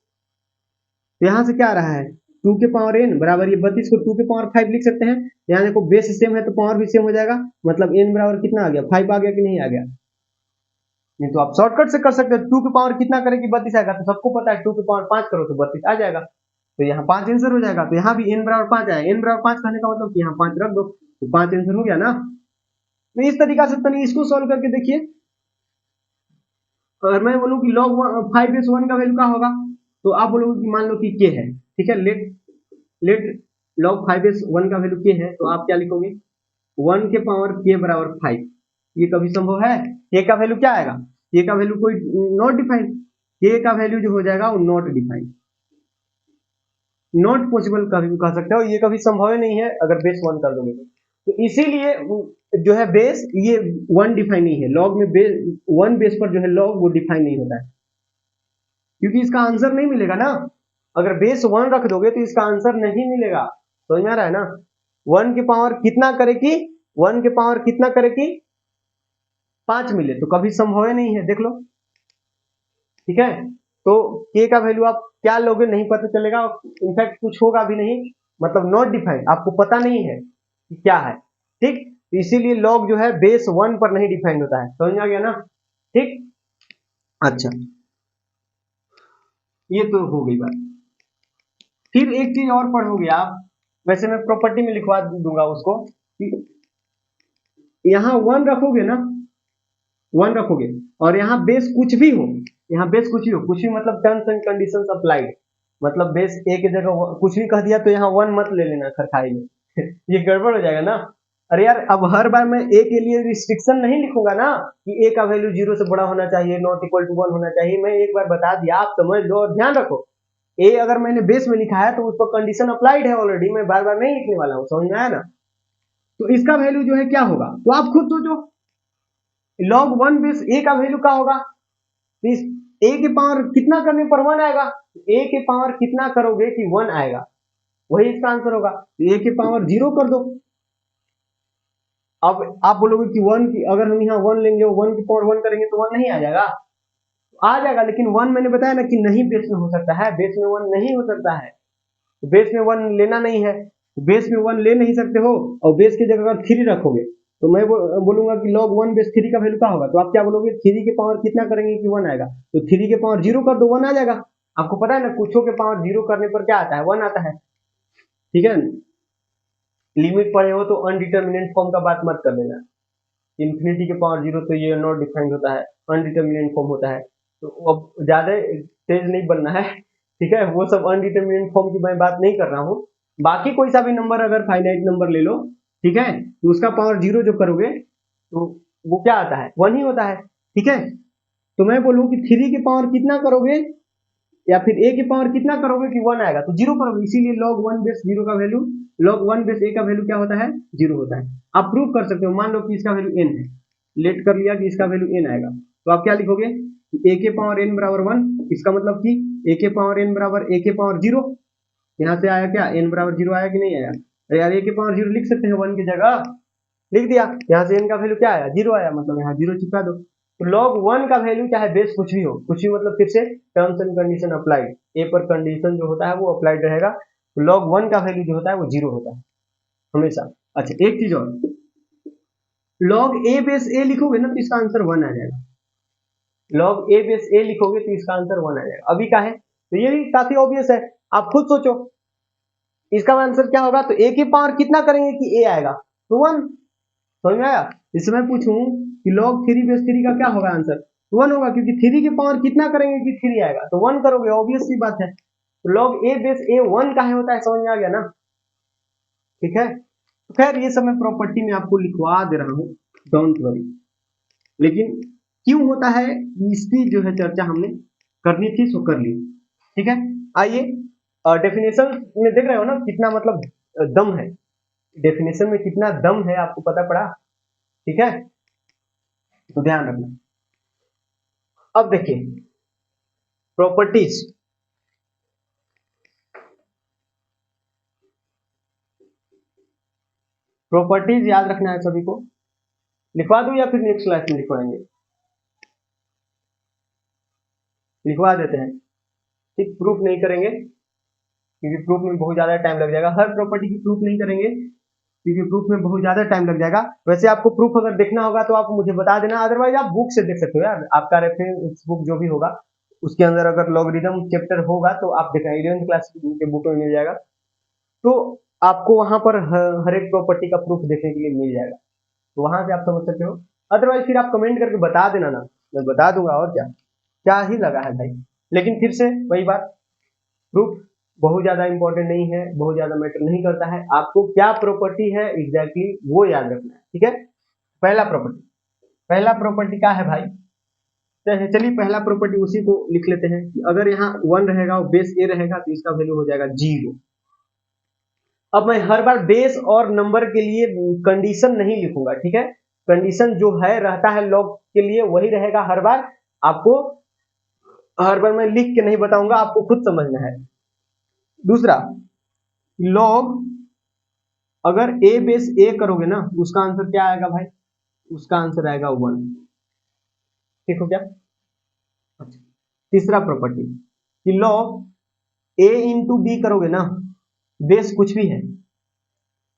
Speaker 1: तो यहाँ से क्या आ रहा है? 2 के पावर n बराबर ये 32 को 2 के पावर 5 लिख सकते हैं। यहाँ देखो बेस सेम है तो पावर भी सेम हो जाएगा, मतलब n बराबर कितना आ गया? 5 आ गया कि नहीं आ गया? नहीं तो आप शॉर्टकट से कर सकते हो, 2 के पावर कितना करेगी 32 आएगा, तो सबको पता है 2 के पावर 5 करो तो 32 आ जाएगा, तो यहाँ 5 आंसर हो जाएगा। तो यहाँ भी n बराबर 5 आया, n बराबर 5 कहने का मतलब कि यहाँ 5 रख दो, तो 5 आंसर हो गया ना। तो इस तरीका से तनी इसको सॉल्व करके देखिए। अगर मैं बोलूं कि log 5 बेस 1 का वैल्यू क्या होगा, तो आप बोलोगे कि मान लो कि k है, ठीक है, लेट लेट log 5 बेस 1 का वैल्यू k है, तो आप क्या लिखोगे? 1 के पावर k बराबर 5। ये कभी संभव है? k का वैल्यू क्या आएगा? k का वैल्यू कोई नॉट डिफाइंड, k का वैल्यू जो हो जाएगा वो नॉट डिफाइंड, नॉट पॉसिबल कभी कह सकते हो, ये कभी संभव ही नहीं है अगर बेस 1 कर दोगे तो इसीलिए जो है बेस ये 1 डिफाइन नहीं है, लॉग में बेस 1 बेस पर जो है लॉग वो डिफाइन नहीं होता है, क्योंकि इसका आंसर नहीं मिलेगा ना। अगर बेस 1 रख दोगे तो इसका आंसर नहीं मिलेगा। समझ में आ रहा है ना? 1 के पावर कितना करे कि 1 के पावर कितना करे कि 5 मिले, तो कभी संभव ही नहीं है, देख लो। ठीक है, तो k का वैल्यू आप क्या लोगे नहीं पता चलेगा, इनफैक्ट कुछ होगा भी नहीं, मतलब नॉट डिफाइंड, आपको पता नहीं है कि क्या है। ठीक, तो इसीलिए लॉग जो है बेस 1 पर नहीं डिफाइंड होता है। समझ में आ गया ना? ठीक, अच्छा, ये तो हो गई बात। फिर एक चीज और पढ़ोगे आप, वैसे मैं प्रॉपर्टी में लिखवा दूंगा उसको, कि यहाँ 1 रखोगे ना, 1 रखोगे और यहाँ बेस कुछ भी हो, यहाँ बेस कुछ भी हो, कुछ भी मतलब टर्म्स एंड कंडीशंस अप्लाइड, मतलब बेस ए की जगह कुछ भी कह दिया तो यहाँ 1 मत ले लेना खरखाई में ये गड़बड़ हो जाएगा ना। अरे यार अब हर बार मैं ए के लिए रिस्ट्रिक्शन नहीं लिखूंगा ना कि ए का वैल्यू 0 से बड़ा होना चाहिए, नॉट इक्वल टू 1 होना चाहिए। मैं एक बार बता दिया, आप समझ लो और ध्यान रखो, ए अगर मैंने बेस में लिखा है तो उस पर कंडीशन अप्लाइड है ऑलरेडी, मैं बार बार नहीं लिखने वाला हूँ। समझ में आया ना? तो इसका वैल्यू जो है क्या होगा, तो आप खुद सोचो, log 1 बेस ए का वैल्यू क्या होगा? इस ए के पावर कितना करने पर 1 आएगा, ए के पावर कितना करोगे कि 1 आएगा, वही इसका आंसर होगा। ए के पावर 0 कर दो। अब आप बोलोगे कि 1 की अगर हम यहाँ 1 लेंगे, 1 की पावर 1 करेंगे तो 1 नहीं आ जाएगा? आ जाएगा, लेकिन 1 मैंने बताया ना कि नहीं बेस में हो सकता है, बेस में 1 नहीं हो सकता है, तो बेस में 1 लेना नहीं है, तो बेस में 1 ले नहीं सकते हो, और बेस की जगह अगर 3 रखोगे तो मैं बोलूंगा कि log 1 बेस 3 का वैल्यू क्या होगा, तो आप क्या बोलोगे? 3 के पावर कितना करेंगे कि 1 आएगा, तो 3 के पावर 0 कर दो, 1 आ जाएगा। आपको पता है ना कुछों के पावर 0 करने पर क्या आता है? 1 आता है। ठीक है, लिमिट पढ़े हो तो अनडिटर्मिनेंट फॉर्म का बात मत कर देना, इन्फिनिटी के पावर 0 तो ये नॉट डिफाइंड होता है, अनडिटर्मिनेंट फॉर्म होता है, तो अब ज्यादा तेज नहीं बनना है। ठीक है, वो सब अनडिटर्मिनेंट फॉर्म की मैं बात नहीं कर रहा हूँ। बाकी कोई सा भी नंबर अगर फाइनाइट नंबर ले लो, ठीक है, तो उसका पावर 0 जो करोगे तो वो क्या आता है 1 ही होता है, ठीक है। तो मैं बोलूं कि 3 की पावर कितना करोगे या फिर a की पावर कितना करोगे कि 1 आएगा, तो 0 करोगे, इसीलिए log 1 बेस 0 का वैल्यू, log 1 बेस a का वैल्यू क्या होता है 0 होता है। आप प्रूव कर सकते हो, मान लो कि इसका वैल्यू n है, लेट कर लिया कि इसका वैल्यू n आएगा, तो आप क्या लिखोगे a के पावर n बराबर 1, इसका मतलब कि a के पावर n बराबर a के पावर 0, यहाँ से आया क्या n बराबर 0 आया कि नहीं आया, अरे यार a के पावर 0 लिख सकते हैं 1 की जगह, लिख दिया, यहाँ से n का वैल्यू क्या आया 0 आया, मतलब यहाँ 0 चिपका दो। तो log 1 का वैल्यू चाहे बेस कुछ भी हो, कुछ भी मतलब फिर से टर्म्स एंड कंडीशन अप्लाइड, ए पर कंडीशन जो होता है वो अप्लाइड रहेगा, तो log 1 का वैल्यू जो होता है वो 0 होता है हमेशा। अच्छा एक चीज और, log a बेस a लिखोगे ना तो इसका आंसर 1 आ जाएगा, log a बेस a लिखोगे तो इसका आंसर 1 आ जाएगा। अभी का है तो ये भी काफी ऑब्वियस है, आप खुद सोचो इसका आंसर क्या होगा, तो a की पावर कितना करेंगे कि a आएगा तो 1, समझ में आया। इससे मैं पूछूं कि log 3 बेस 3 का क्या होगा आंसर, 1 होगा, क्योंकि 3 की पावर कितना करेंगे कि 3 आएगा, तो 1 करोगे, ऑब्वियस सी बात है। तो log a बेस a 1 का होता है, समझ में आ गया ना, ठीक है। तो खैर ये सब मैं प्रॉपर्टी में आपको लिखवा दे रहा हूँ, डोंट वरी। लेकिन क्यों होता है इसकी जो है चर्चा हमने करनी थी सो कर ली, ठीक है। आइए डेफिनेशन में देख रहे हो ना कितना मतलब दम है, डेफिनेशन में कितना दम है आपको पता पड़ा, ठीक है, तो ध्यान रखना। अब देखिए प्रॉपर्टीज, प्रॉपर्टीज याद रखना है सभी को, लिखवा दूं या फिर नेक्स्ट क्लास में लिखवाएंगे, लिखवा देते हैं, ठीक, प्रूफ नहीं करेंगे क्योंकि प्रूफ में बहुत ज्यादा टाइम लग जाएगा, हर प्रॉपर्टी की प्रूफ नहीं करेंगे क्योंकि प्रूफ में बहुत ज्यादा टाइम लग जाएगा। वैसे आपको प्रूफ अगर देखना होगा तो आप मुझे बता देना, अदरवाइज आप बुक से देख सकते हो यार, आपका रेफरेंस बुक जो भी होगा उसके अंदर अगर लॉगरिथम चैप्टर होगा तो आप देखना 11th क्लास के बुक में मिल जाएगा, तो आपको वहां पर हर एक प्रॉपर्टी का प्रूफ देखने के लिए मिल जाएगा, तो वहां से आप समझ सकते हो। अदरवाइज फिर आप कमेंट करके बता देना ना, मैं बता दूंगा, और क्या क्या ही लगा है भाई। लेकिन फिर से वही बात, प्रूफ बहुत ज्यादा इंपॉर्टेंट नहीं है, बहुत ज्यादा मैटर नहीं करता है, आपको क्या प्रॉपर्टी है एग्जैक्टली वो याद रखना है, ठीक है। पहला प्रॉपर्टी, पहला प्रॉपर्टी क्या है भाई, चलिए पहला प्रॉपर्टी उसी को लिख लेते हैं कि अगर यहाँ 1 रहेगा और बेस ए रहेगा तो इसका वैल्यू हो जाएगा 0। अब मैं हर बार बेस और नंबर के लिए कंडीशन नहीं लिखूंगा, ठीक है, कंडीशन जो है रहता है लॉग के लिए वही रहेगा हर बार, आपको हर बार मैं लिख के नहीं बताऊंगा, आपको खुद समझना है। दूसरा, लॉग अगर a बेस a करोगे ना उसका आंसर क्या आएगा भाई, उसका आंसर आएगा 1, ठीक हो क्या। अच्छा तीसरा प्रॉपर्टी कि लॉग a इंटू बी करोगे ना, बेस कुछ भी है,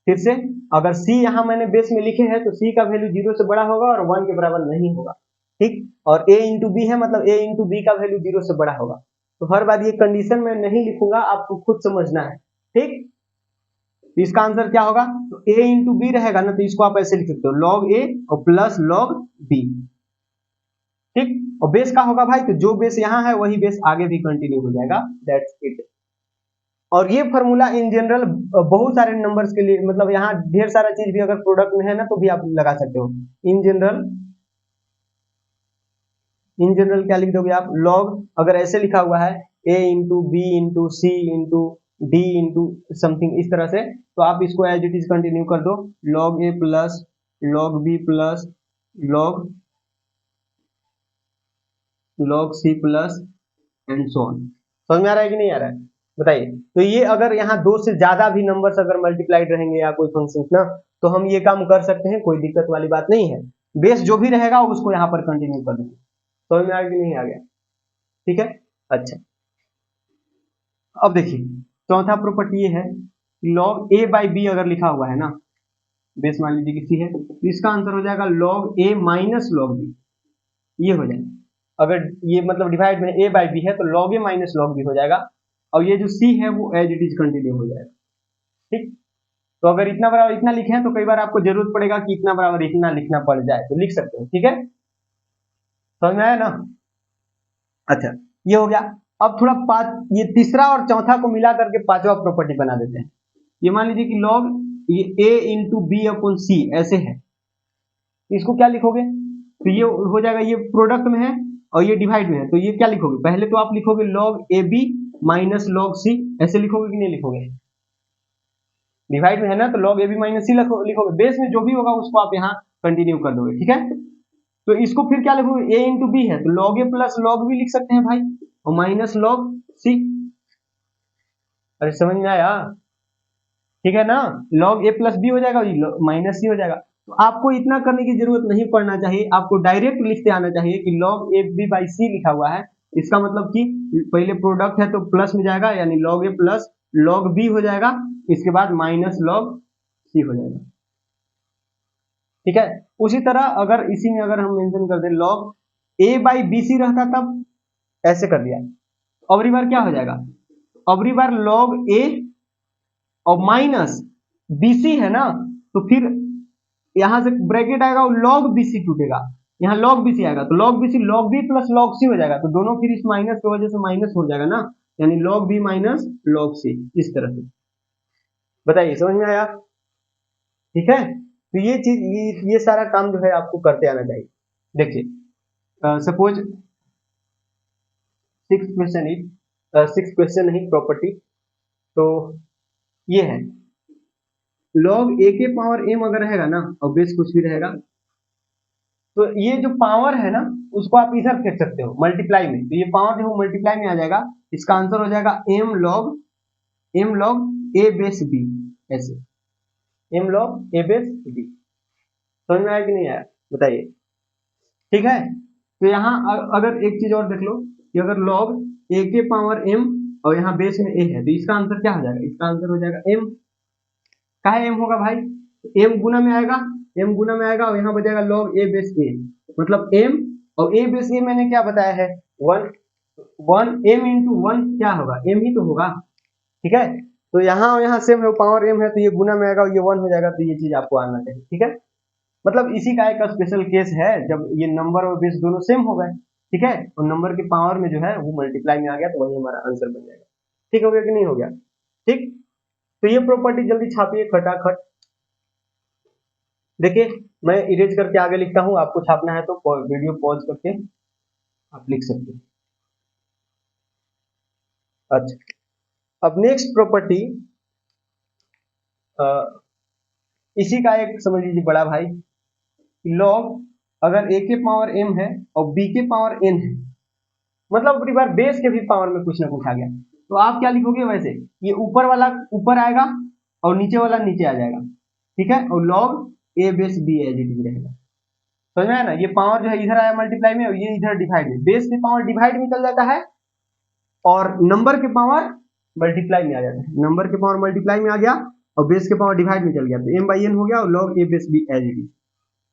Speaker 1: फिर से अगर c यहां मैंने बेस में लिखे हैं तो c का वैल्यू 0 से बड़ा होगा और 1 के बराबर नहीं होगा, ठीक, और a इंटू बी है मतलब a इंटू बी का वैल्यू 0 से बड़ा होगा, तो हर बार ये कंडीशन में नहीं लिखूंगा, आपको खुद समझना है, ठीक। तो इसका आंसर क्या होगा, तो a इंटू बी रहेगा ना तो इसको आप ऐसे लिख सकते हो log a और प्लस log b, ठीक, और बेस का होगा भाई, तो जो बेस यहाँ है वही बेस आगे भी कंटिन्यू हो जाएगा, दैट्स इट। और ये फॉर्मूला इन जनरल बहुत सारे नंबर्स के लिए, मतलब यहाँ ढेर सारा चीज भी अगर प्रोडक्ट में है ना तो भी आप लगा सकते हो। इन जनरल, इन जनरल क्या लिख दोगे आप, लॉग अगर ऐसे लिखा हुआ है a into B into C into D into something इस तरह से, तो आप इसको एज इट इज कंटिन्यू कर दो, log a plus log b plus log c plus and so on. समझ में आ रहा है कि नहीं आ रहा है बताइए। तो ये अगर यहाँ 2 से ज्यादा भी नंबर्स अगर मल्टीप्लाइड रहेंगे या कोई फंक्शन ना, तो हम ये काम कर सकते हैं, कोई दिक्कत वाली बात नहीं है, बेस जो भी रहेगा उसको यहाँ पर कंटिन्यू कर देंगे। समझ में आ गया कि नहीं आ गया, ठीक है। अच्छा अब देखिए चौथा प्रॉपर्टी ये है, log a बाई बी अगर लिखा हुआ है ना, बेस मान लीजिए कि सी है, तो इसका आंसर हो जाएगा log a minus log b, ये हो जाएगा, अगर ये मतलब डिवाइड में a बाई बी है तो log a minus log b हो जाएगा, और ये जो c है वो एज इट इज कंटिन्यू हो जाएगा, ठीक। तो अगर इतना बराबर इतना लिखे हैं तो कई बार आपको जरूरत पड़ेगा कि इतना बराबर इतना लिखना पड़ जाए, तो लिख सकते हो, ठीक है, समझ में आया ना। अच्छा ये हो गया। अब थोड़ा ये तीसरा और चौथा को मिला करके पांचवा प्रॉपर्टी बना देते हैं। ये मान लीजिए कि log ये a इंटू बी अपॉन सी ऐसे है, इसको क्या लिखोगे, तो ये हो जाएगा, ये प्रोडक्ट में है और ये डिवाइड में है, तो ये क्या लिखोगे, पहले तो आप लिखोगे log AB minus log C, ऐसे लिखोगे कि नहीं लिखोगे, डिवाइड में है ना, तो log AB माइनस C लिखोगे, बेस में जो भी होगा उसको आप यहाँ कंटिन्यू कर दोगे, ठीक है। तो इसको फिर क्या लिखोगे, A इंटू बी है तो log A plus log B लिख सकते हैं भाई, और माइनस log C। अरे समझ में आया, ठीक है ना, log A प्लस बी हो जाएगा, माइनस C हो जाएगा। तो आपको इतना करने की जरूरत नहीं पड़ना चाहिए, आपको डायरेक्ट लिखते आना चाहिए कि log A B by C लिखा हुआ है, इसका मतलब कि पहले प्रोडक्ट है तो प्लस में जाएगा, यानी log A plus log B हो जाएगा, इसके बाद माइनस log C हो जाएगा, ठीक है। उसी तरह अगर इसी में अगर हम मेंशन कर दें log A by B C रहता तब ऐसे कर दिया, अबरी बार क्या हो जाएगा, अबरी बार log A और माइनस BC है ना, तो फिर यहां से ब्रैकेट आएगा और log BC टूटेगा, यहाँ log BC आएगा तो log BC log B plus log C हो जाएगा, तो दोनों फिर इस माइनस की वजह से माइनस हो जाएगा ना, यानी log B minus log C, इस तरह से। बताइए समझ में आया, ठीक है। तो ये चीज ये सारा काम जो है आपको करते आना चाहिए। देखिए सपोज 6 क्वेश्चन नहीं प्रॉपर्टी, तो ये है log A के पावर m अगर रहेगा ना और बेस कुछ भी रहेगा, तो ये जो पावर है ना उसको आप इधर फेंक सकते हो मल्टीप्लाई में, तो ये पावर जो मल्टीप्लाई में आ जाएगा, इसका आंसर हो जाएगा m log a base b, ऐसे m log a base b। समझ में आया कि नहीं आया, बताइए, ठीक है। तो यहाँ अगर एक चीज और देख लो कि अगर log a के पावर m और यहाँ बेस में a है, तो इसका आंसर क्या हो जाएगा, इसका आंसर हो जाएगा m, काहे m होगा भाई, m गुना में आएगा, m गुना में आएगा और यहाँ बचेगा log a बेस a, मतलब m और a बेस a मैंने क्या बताया है, 1 m इंटू 1 क्या होगा, m ही तो होगा, ठीक है। तो यहाँ और यहाँ सेम है, पावर m है तो ये गुना में आएगा और ये 1 हो जाएगा, तो ये चीज आपको आना चाहिए, ठीक है। मतलब इसी का एक स्पेशल केस है जब ये नंबर और बेस दोनों सेम हो गए, ठीक है, और नंबर के पावर में जो है वो मल्टीप्लाई में आ गया, तो वही हमारा आंसर बन जाएगा, ठीक हो गया कि नहीं हो गया, ठीक। तो ये प्रॉपर्टी जल्दी छापिए खटाखट। देखिए मैं इरेज करके आगे लिखता हूं, आपको छापना है तो वीडियो पॉज करके आप लिख सकते हैं। अच्छा, अब नेक्स्ट प्रॉपर्टी इसी का एक समझ लीजिए बड़ा भाई, log अगर a के पावर m है और b के पावर n है, मतलब अपनी बार बेस के भी पावर में कुछ ना कुछ आ गया, तो आप क्या लिखोगे, वैसे ये ऊपर वाला ऊपर आएगा और नीचे वाला नीचे आ जाएगा, ठीक है, और log a base b as it is रहेगा। समझ में आया ना, ये पावर जो है इधर आया मल्टीप्लाई में और ये इधर डिवाइड में, बेस के पावर डिवाइड में चल जाता है और नंबर के पावर मल्टीप्लाई में आ जाता है, नंबर के पावर मल्टीप्लाई में आ गया और बेस के पावर डिवाइड में चल गया, तो m बाई n हो गया और log a base b as it is.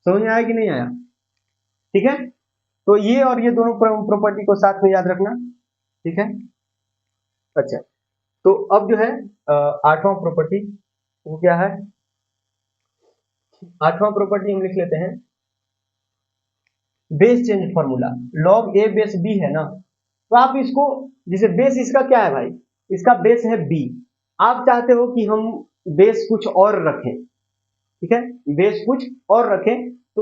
Speaker 1: समझ में आया कि नहीं आया, ठीक है। तो ये और ये दोनों प्रॉपर्टी को साथ में याद रखना, ठीक है। अच्छा, तो अब जो है आठवां प्रॉपर्टी वो क्या है, आठवां प्रॉपर्टी हम लिख लेते हैं base change formula, log a base b है ना, तो आप इसको जैसे बेस इसका क्या है भाई, इसका बेस है b, आप चाहते हो कि हम बेस कुछ और रखें, ठीक है, बेस कुछ और रखें, तो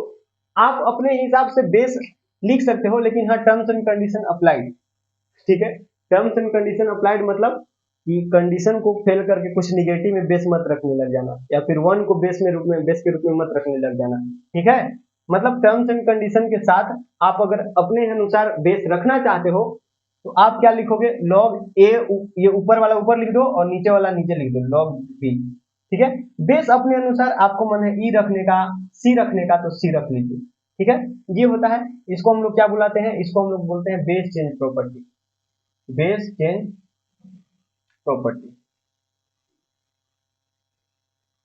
Speaker 1: आप अपने हिसाब से बेस लिख सकते हो, लेकिन हाँ टर्म्स एंड कंडीशन अप्लाइड, ठीक है। टर्म्स एंड कंडीशन अप्लाइड मतलब कि कंडीशन को फेल करके कुछ निगेटिव में बेस मत रखने लग जाना, या फिर 1 को बेस के रूप में मत रखने लग जाना, ठीक है। मतलब टर्म्स एंड कंडीशन के साथ आप अगर अपने अनुसार बेस रखना चाहते हो तो आप क्या लिखोगे, log a, ये ऊपर वाला ऊपर लिख दो और नीचे वाला नीचे लिख दो, log b, ठीक है। बेस अपने अनुसार आपको मन है e रखने का, c रखने का, तो c रख लीजिए, ठीक है। ये होता है, इसको हम लोग क्या बुलाते हैं, इसको हम लोग बोलते हैं base change property, base change property,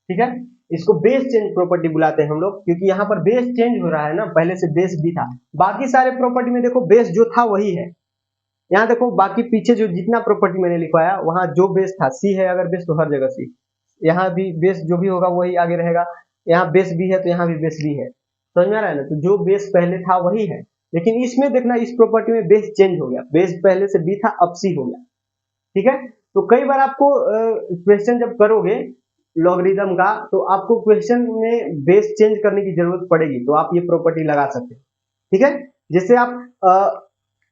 Speaker 1: ठीक है। इसको बेस चेंज प्रॉपर्टी बुलाते हैं हम लोग, क्योंकि यहाँ पर बेस चेंज हो रहा है ना, पहले से बेस भी था, बाकी सारे प्रॉपर्टी में देखो बेस जो था वही है, यहाँ देखो बाकी पीछे जो जितना प्रॉपर्टी मैंने लिखवाया वहां जो बेस था सी है, अगर बेस तो हर जगह सी, यहाँ भी बेस जो भी होगा वही आगे रहेगा, यहाँ बेस भी है तो यहाँ भी बेस भी है, समझ में आ रहा है ना, तो जो बेस पहले था वही है, लेकिन इसमें देखना इस प्रॉपर्टी में बेस चेंज हो गया, बेस पहले से बी था अब सी हो गया, ठीक है। तो कई बार आपको क्वेश्चन जब करोगे लॉगरिदम का, तो आपको क्वेश्चन में बेस चेंज करने की जरूरत पड़ेगी, तो आप ये प्रॉपर्टी लगा सकते हैं। ठीक है, जैसे आप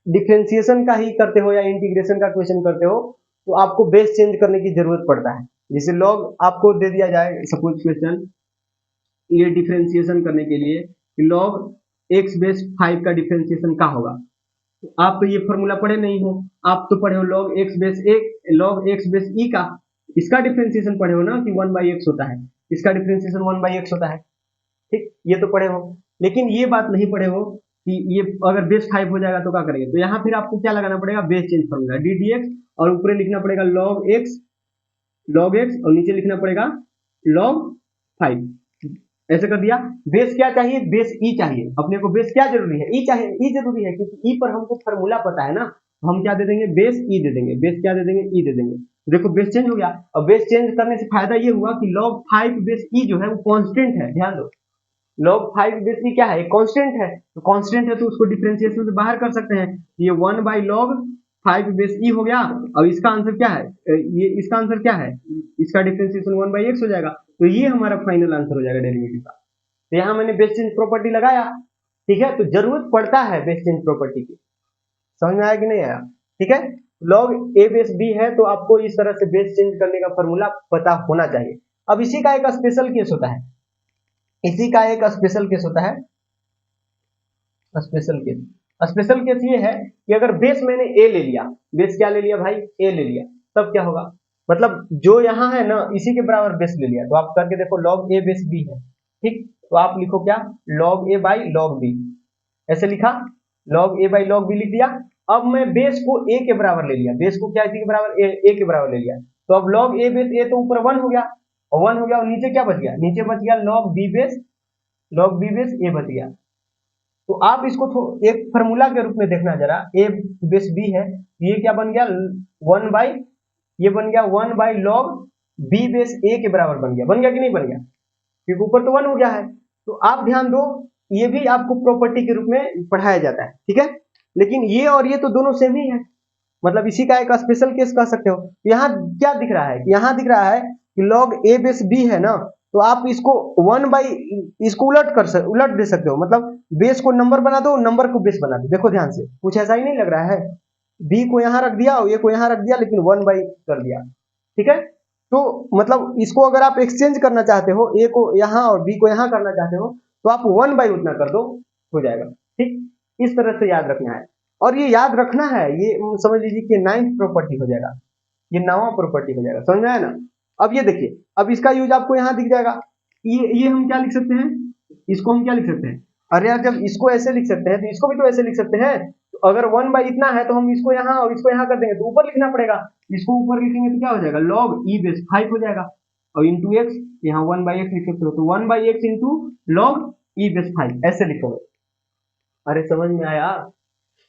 Speaker 1: डिफरेंशिएशन का ही करते हो या इंटीग्रेशन का क्वेश्चन करते हो, तो आपको बेस चेंज करने की जरूरत पड़ता है। जैसे लॉग आपको दे दिया जाए सपोज क्वेश्चन, ये डिफरेंशिएशन करने के लिए लॉग एक्स बेस 5 का डिफरेंशिएशन क्या होगा, तो आप तो ये फॉर्मूला पढ़े नहीं हो, आप तो पढ़े हो log x base log x base e का, इसका डिफरेंशिएशन पढ़े हो ना कि 1/x होता है, इसका डिफरेंशिएशन 1/x होता है। ठीक, ये तो पढ़े हो, लेकिन ये बात नहीं पढ़े हो कि ये अगर बेस 5 हो जाएगा तो क्या करेंगे, तो यहाँ फिर आपको क्या लगाना पड़ेगा, base change formula D D x, और ऊपर लिखना पड़ेगा लॉग एक्स और नीचे लिखना पड़ेगा लॉग 5। ऐसे कर दिया। बेस क्या चाहिए, बेस ई चाहिए अपने को, बेस क्या जरूरी है, ई चाहिए, ई जरूरी है, क्योंकि ई पर हमको फॉर्मूला पता है ना, हम क्या दे देंगे, बेस ई दे देंगे, बेस क्या दे देंगे, ई दे देंगे। देखो बेस चेंज हो गया, और बेस चेंज करने से फायदा ये हुआ कि log 5 बेस ई जो है वो कांस्टेंट है, ध्यान दो, log 5 बेस ई क्या है, कांस्टेंट है, तो कांस्टेंट है तो उसको डिफरेंशिएशन से बाहर कर सकते हैं, ये 1/log 5 बेस ई हो गया। अब इसका आंसर क्या है, ये इसका आंसर क्या है, इसका डिफरेंशिएशन 1/x हो जाएगा, तो ये हमारा फाइनल आंसर हो जाएगा डेरिवेटिव का। तो यहाँ मैंने बेस चेंज प्रॉपर्टी लगाया, ठीक है, तो जरूरत पड़ता है बेस चेंज प्रॉपर्टी की, समझ में आया कि नहीं आया। ठीक है, लॉग ए बेस बी है तो आपको इस तरह से बेस चेंज करने का फॉर्मूला पता होना चाहिए। अब इसी का एक स्पेशल केस होता है, इसी का एक स्पेशल केस होता है, स्पेशल केस। स्पेशल केस ये है कि अगर बेस मैंने ए ले लिया, बेस क्या ले लिया भाई, ए ले लिया, तब क्या होगा, मतलब जो यहाँ है ना इसी के बराबर बेस ले लिया, तो आप करके देखो log ए बेस बी है, ठीक, तो आप लिखो क्या, log A by log B, ऐसे लिखा, log A by log B लिख दिया। अब मैं बेस को ए के बराबर ले लिया, बेस को क्या इसी के बराबर ए के बराबर ले लिया, तो अब log ए बेस ए तो ऊपर 1 हो गया, और 1 हो गया, और नीचे क्या बच गया, नीचे बच गया log बी बेस ए बच गया। तो आप इसको एक फार्मूला के रूप में देखना जरा, ए बेस बी है, ये क्या बन गया, 1 बाई, ये बन गया 1 बाई log बी बेस ए के बराबर बन गया कि नहीं बन गया, क्योंकि ऊपर तो 1 हो गया है। तो आप ध्यान दो, ये भी आपको प्रॉपर्टी के रूप में पढ़ाया जाता है, ठीक है, लेकिन ये और ये तो दोनों सेम ही है, मतलब इसी का एक स्पेशल केस कह सकते हो। यहाँ क्या दिख रहा है, यहाँ दिख रहा है कि log ए बेस बी है ना, तो आप इसको 1 बाई, इसको उलट दे सकते हो, मतलब बेस को नंबर बना दो, नंबर को बेस बना दो। देखो ध्यान से, कुछ ऐसा ही नहीं लग रहा है, बी को यहाँ रख दिया और ए को यहाँ रख दिया, लेकिन 1 बाई कर दिया, ठीक है। तो मतलब इसको अगर आप एक्सचेंज करना चाहते हो, ए को यहाँ और बी को यहाँ करना चाहते हो, तो आप 1 बाई उतना कर दो, हो जाएगा, ठीक, इस तरह से याद रखना है। और ये याद रखना है, ये समझ लीजिए कि 9th प्रॉपर्टी हो जाएगा, ये 9वां प्रॉपर्टी हो जाएगा, समझ में आया ना। अब ये देखिए, अब इसका यूज आपको यहाँ दिख जाएगा, ये हम क्या लिख सकते हैं, इसको हम क्या लिख सकते हैं, अरे यार जब इसको ऐसे लिख सकते हैं तो इसको भी तो ऐसे लिख सकते हैं, तो अगर 1 बाई इतना है तो हम इसको यहाँ और इसको यहाँ कर देंगे, तो ऊपर लिखना पड़ेगा, इसको ऊपर लिखेंगे तो क्या हो जाएगा, log ई बेस 5 हो जाएगा, और इंटू एक्स, यहाँ 1 बाई एक्स लिख सकते हो, तो 1 by x into log E base 5 ऐसे लिखोगे। अरे समझ में आया,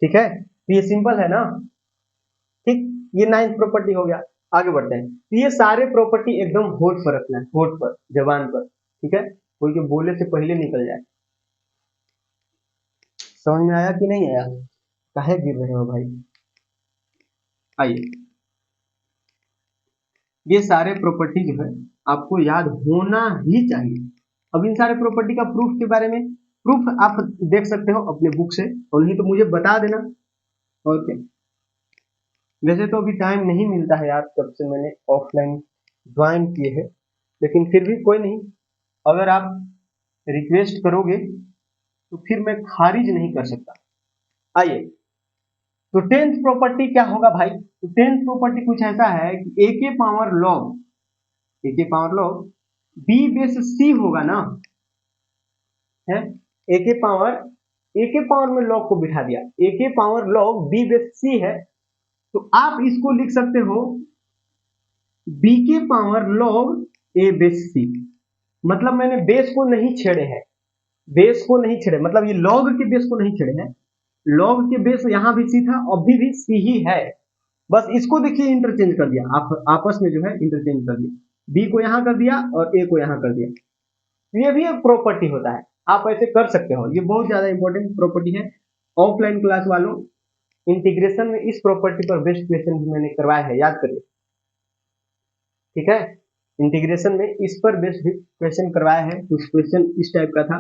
Speaker 1: ठीक है, तो ये सिंपल है ना, ठीक, ये 9th प्रॉपर्टी हो गया। आगे बढ़ते हैं, तो ये सारे प्रॉपर्टी एकदम होठ पर रखना है, होठ पर, जबान पर, ठीक है, कोई के बोले से पहले निकल जाए। समझ में आया कि नहीं आया, काहे गिर रहे हो भाई। आइए, ये सारे प्रॉपर्टी जो है आपको याद होना ही चाहिए। अब इन सारे प्रॉपर्टी का प्रूफ के बारे में, प्रूफ आप देख सकते हो अपने बुक से, और नहीं तो मुझे बता देना, और क्या। वैसे तो अभी टाइम नहीं मिलता है यार, जब से मैंने ऑफलाइन ज्वाइन किए है, लेकिन फिर भी कोई नहीं, अगर आप रिक्वेस्ट करोगे तो फिर मैं खारिज नहीं कर सकता। आइए, तो 10th प्रॉपर्टी क्या होगा भाई, तो 10th प्रॉपर्टी कुछ ऐसा है कि ए के power log B base C होगा ना, है, ए के पावर में लॉग को बिठा दिया, ए के power log B base C है, तो आप इसको लिख सकते हो b के power log a base c, मतलब मैंने बेस को नहीं छेड़े हैं, बेस को नहीं छेड़े, मतलब ये log के बेस को नहीं छेड़े हैं, log के बेस यहां भी c था, अभी भी c ही है, बस इसको देखिए इंटरचेंज कर दिया, आप आपस में जो है इंटरचेंज कर दिया, b को यहां कर दिया और a को यहां कर दिया। ये भी एक प्रॉपर्टी होता है, आप ऐसे कर सकते हो, ये बहुत ज्यादा इंपॉर्टेंट प्रॉपर्टी है। ऑफलाइन क्लास वालों, इंटीग्रेशन में इस प्रॉपर्टी पर बेस्ट क्वेश्चन भी मैंने करवाया है, याद करिए, ठीक है। इंटीग्रेशन में इस पर बेस्ड भी क्वेश्चन करवाया है। कुछ क्वेश्चन इस टाइप का था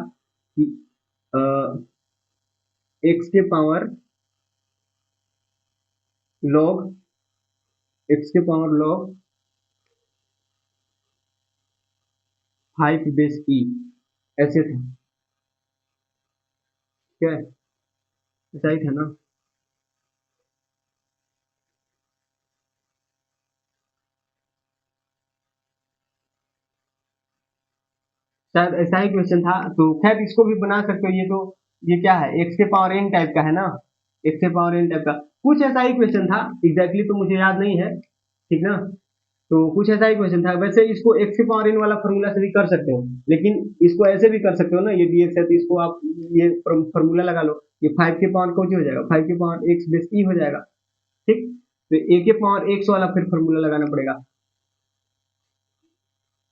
Speaker 1: कि एक्स के पावर लॉग एक्स के पावर लॉग 5 बेस ई ऐसे था, क्या ऐसा ही था ना। शायद ऐसा ही क्वेश्चन था। तो खैर इसको भी बना सकते हो। ये क्या है, एक्स के पावर एन टाइप का है ना, एक्स के पावर एन टाइप का कुछ ऐसा ही क्वेश्चन था। एग्जैक्टली तो मुझे याद नहीं है, ठीक ना। तो कुछ ऐसा ही क्वेश्चन था। वैसे इसको एक्स के पावर एन वाला फॉर्मूला से भी कर सकते हो, लेकिन इसको ऐसे भी कर सकते हो ना, ये dx है तो इसको आप ये फॉर्मूला लगा लो, ये 5 के पावर कौन हो जाएगा, 5 के पावर एक्स बेस ई हो जाएगा, ठीक। तो ए के पावर एक्स वाला फिर फॉर्मूला लगाना पड़ेगा।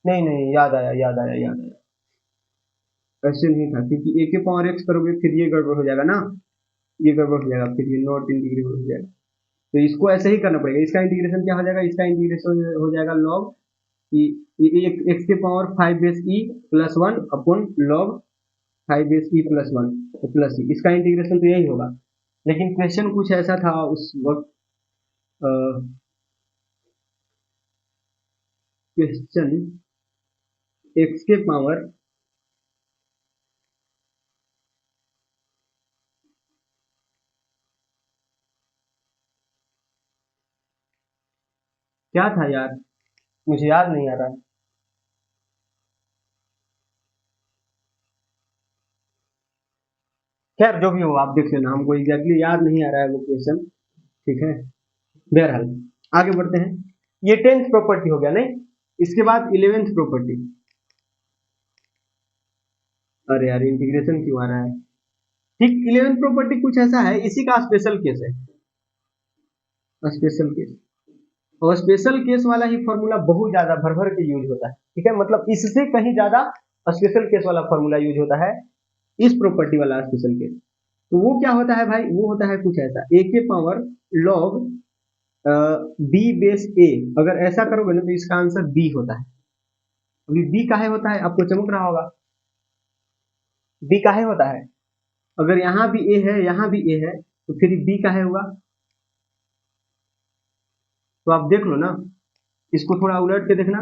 Speaker 1: नहीं नहीं, याद आया याद आया याद आया, ऐसे नहीं था, क्योंकि ए के पावर एक्स करोगे फिर ये गड़बड़ हो जाएगा ना, ये गड़बड़ हो जाएगा, फिर ये नॉट इंटीग्रेबल हो जाएगा। तो इसको ऐसे ही करना पड़ेगा। इसका इंटीग्रेशन क्या हो जाएगा, इसका इंटीग्रेशन हो जाएगा लॉग एक्स के power 5 base e plus 1 upon log 5 base e plus 1 plus e, इसका इंटीग्रेशन तो यही होगा। लेकिन क्वेश्चन कुछ ऐसा था उस वक्त, क्वेश्चन एक्स के पावर क्या था यार, मुझे याद नहीं आ रहा है। खैर जो भी हो आप देख लेना, हमको एग्जैक्टली याद नहीं आ रहा है वो क्वेश्चन, ठीक है। बहरहाल आगे बढ़ते हैं। ये 10th प्रॉपर्टी हो गया नहीं, इसके बाद 11th प्रॉपर्टी। अरे यार इंटीग्रेशन क्यों आ रहा है, ठीक। 11th प्रॉपर्टी कुछ ऐसा है, इसी का स्पेशल केस है, स्पेशल केस। और स्पेशल केस वाला ही फॉर्मूला बहुत ज्यादा भर भर के यूज होता है, ठीक है। मतलब इससे कहीं ज्यादा स्पेशल केस वाला फॉर्मूला यूज होता है, इस प्रॉपर्टी वाला स्पेशल केस। तो वो क्या होता है भाई, वो होता है कुछ ऐसा, ए के पावर लॉग बी बेस ए। अगर ऐसा करोगे ना तो इसका आंसर बी होता है। अभी बी काहे होता है आपको चमक रहा होगा, बी काहे होता है, अगर यहाँ भी ए है यहाँ भी ए है तो फिर बी काहे हुआ। तो आप देख लो ना, इसको थोड़ा उलट के देखना,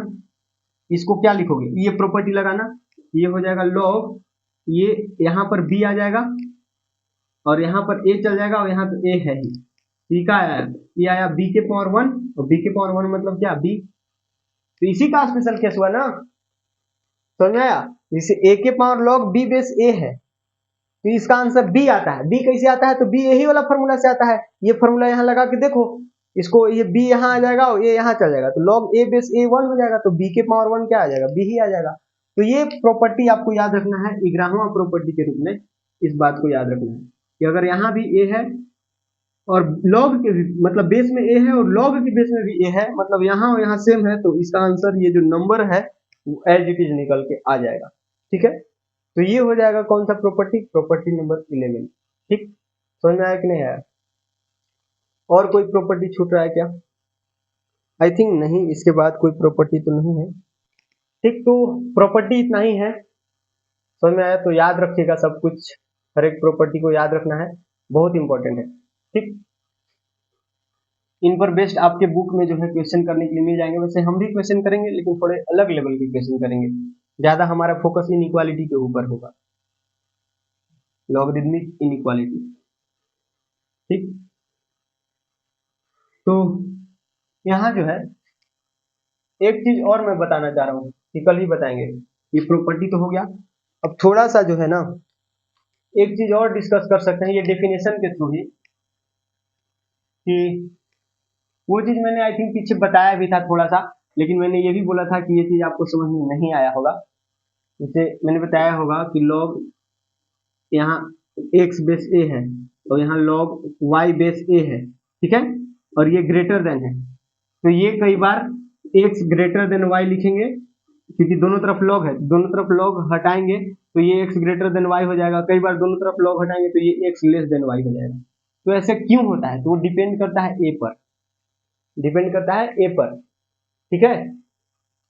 Speaker 1: इसको क्या लिखोगे, ये प्रॉपर्टी लगाना, ये हो जाएगा लॉग, ये यहाँ पर बी आ जाएगा और यहाँ पर ए चल जाएगा और यहाँ तो ए है ही, बी का आया, ये आया बी के पावर 1 और बी के पावर 1 मतलब क्या बी। तो इसी का स्पेशल केस हुआ ना, समझ में आया। जैसे ए के पावर लॉग बी बेस ए है तो इसका आंसर बी आता है। बी कैसे आता है, तो बी यही वाला फॉर्मूला से आता है। ये फॉर्मूला यहाँ लगा के देखो, इसको ये बी यहाँ आ जाएगा और ये यहाँ चल जाएगा, तो log a बेस a 1 हो जाएगा, तो b के पावर 1 क्या आ जाएगा, b ही आ जाएगा। तो ये प्रॉपर्टी आपको याद रखना है 11वां प्रॉपर्टी के रूप में, इस बात को याद रखना है कि अगर यहाँ भी a है और log के भी मतलब बेस में a है और log के बेस में भी a है, मतलब यहाँ और यहाँ सेम है, तो इसका आंसर ये जो नंबर है वो एज इट इज निकल के आ जाएगा, ठीक है। तो ये हो जाएगा कौन सा प्रॉपर्टी, प्रॉपर्टी नंबर 11, ठीक। समझ में आया कि नहीं आया, और कोई प्रॉपर्टी छूट रहा है क्या, आई थिंक नहीं, इसके बाद कोई प्रॉपर्टी तो नहीं है, ठीक। तो प्रॉपर्टी इतना ही है, समझ में आया। तो याद रखिएगा सब कुछ, हर एक प्रॉपर्टी को याद रखना है, बहुत इंपॉर्टेंट है, ठीक। इन पर बेस्ड आपके बुक में जो है क्वेश्चन करने के लिए मिल जाएंगे। वैसे हम भी क्वेश्चन करेंगे लेकिन थोड़े अलग लेवल के क्वेश्चन करेंगे, ज्यादा हमारा फोकस इनइक्वालिटी के ऊपर होगा, लॉगरिदमिक इनइक्वालिटी, ठीक। तो यहाँ जो है एक चीज और मैं बताना चाह रहा हूँ कि कल ही बताएंगे, ये प्रॉपर्टी तो हो गया। अब थोड़ा सा जो है ना एक चीज और डिस्कस कर सकते हैं ये डेफिनेशन के थ्रू ही, कि वो चीज मैंने आई थिंक पीछे बताया भी था थोड़ा सा, लेकिन मैंने ये भी बोला था कि ये चीज आपको समझ में नहीं आया होगा। जैसे मैंने बताया होगा कि लॉग यहाँ एक्स बेस ए है और यहाँ लॉग वाई बेस ए है, ठीक है, और ये ग्रेटर देन है, तो ये कई बार एक्स ग्रेटर देन वाई लिखेंगे, क्योंकि दोनों तरफ लॉग है, दोनों तरफ लॉग हटाएंगे तो ये एक्स ग्रेटर देन वाई हो जाएगा। कई बार दोनों तरफ लॉग हटाएंगे तो ये एक्स लेस देन वाई हो जाएगा। तो ऐसे क्यों होता है, तो वो डिपेंड करता है ए पर, डिपेंड करता है ए पर, ठीक है।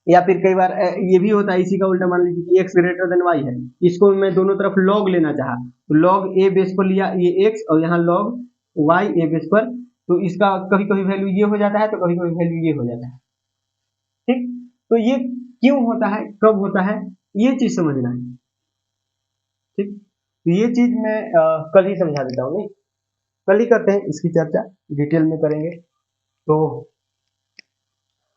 Speaker 1: या फिर कई बार ये भी होता है, इसी का उल्टा मान लीजिए कि x ग्रेटर देन y है, इसको मैं दोनों तरफ log लेना चाहा तो log a बेस पर लिया ये x और यहाँ log y a बेस पर, तो इसका कभी कभी वैल्यू ये हो जाता है तो कभी कभी वैल्यू ये हो जाता है। ठीक, तो ये क्यों होता है, कब होता है, ये चीज समझना है। ठीक, तो ये चीज मैं कल ही समझा देता हूँ, नहीं कल ही करते हैं इसकी चर्चा, डिटेल में करेंगे। तो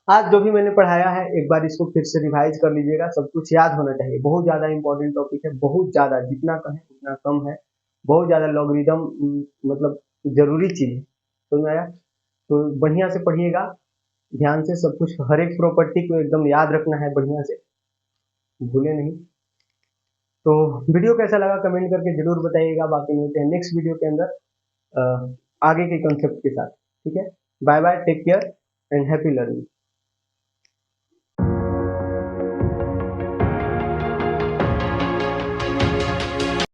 Speaker 1: आज जो भी मैंने पढ़ाया है एक बार इसको फिर से रिवाइज कर लीजिएगा, सब कुछ याद होना चाहिए, बहुत ज़्यादा इंपॉर्टेंट टॉपिक है, बहुत ज़्यादा, जितना कहें उतना कम है, बहुत ज़्यादा लॉगरिदम मतलब जरूरी चीज़ है, समझ में आया। तो बढ़िया से पढ़िएगा, ध्यान से सब कुछ, हर एक प्रॉपर्टी को एकदम याद रखना है बढ़िया से, भूले नहीं। तो वीडियो कैसा लगा कमेंट करके जरूर बताइएगा, बाकी मिलते हैं नेक्स्ट वीडियो के अंदर आगे के कंसेप्ट के साथ। ठीक है, bye bye, take care and happy learning.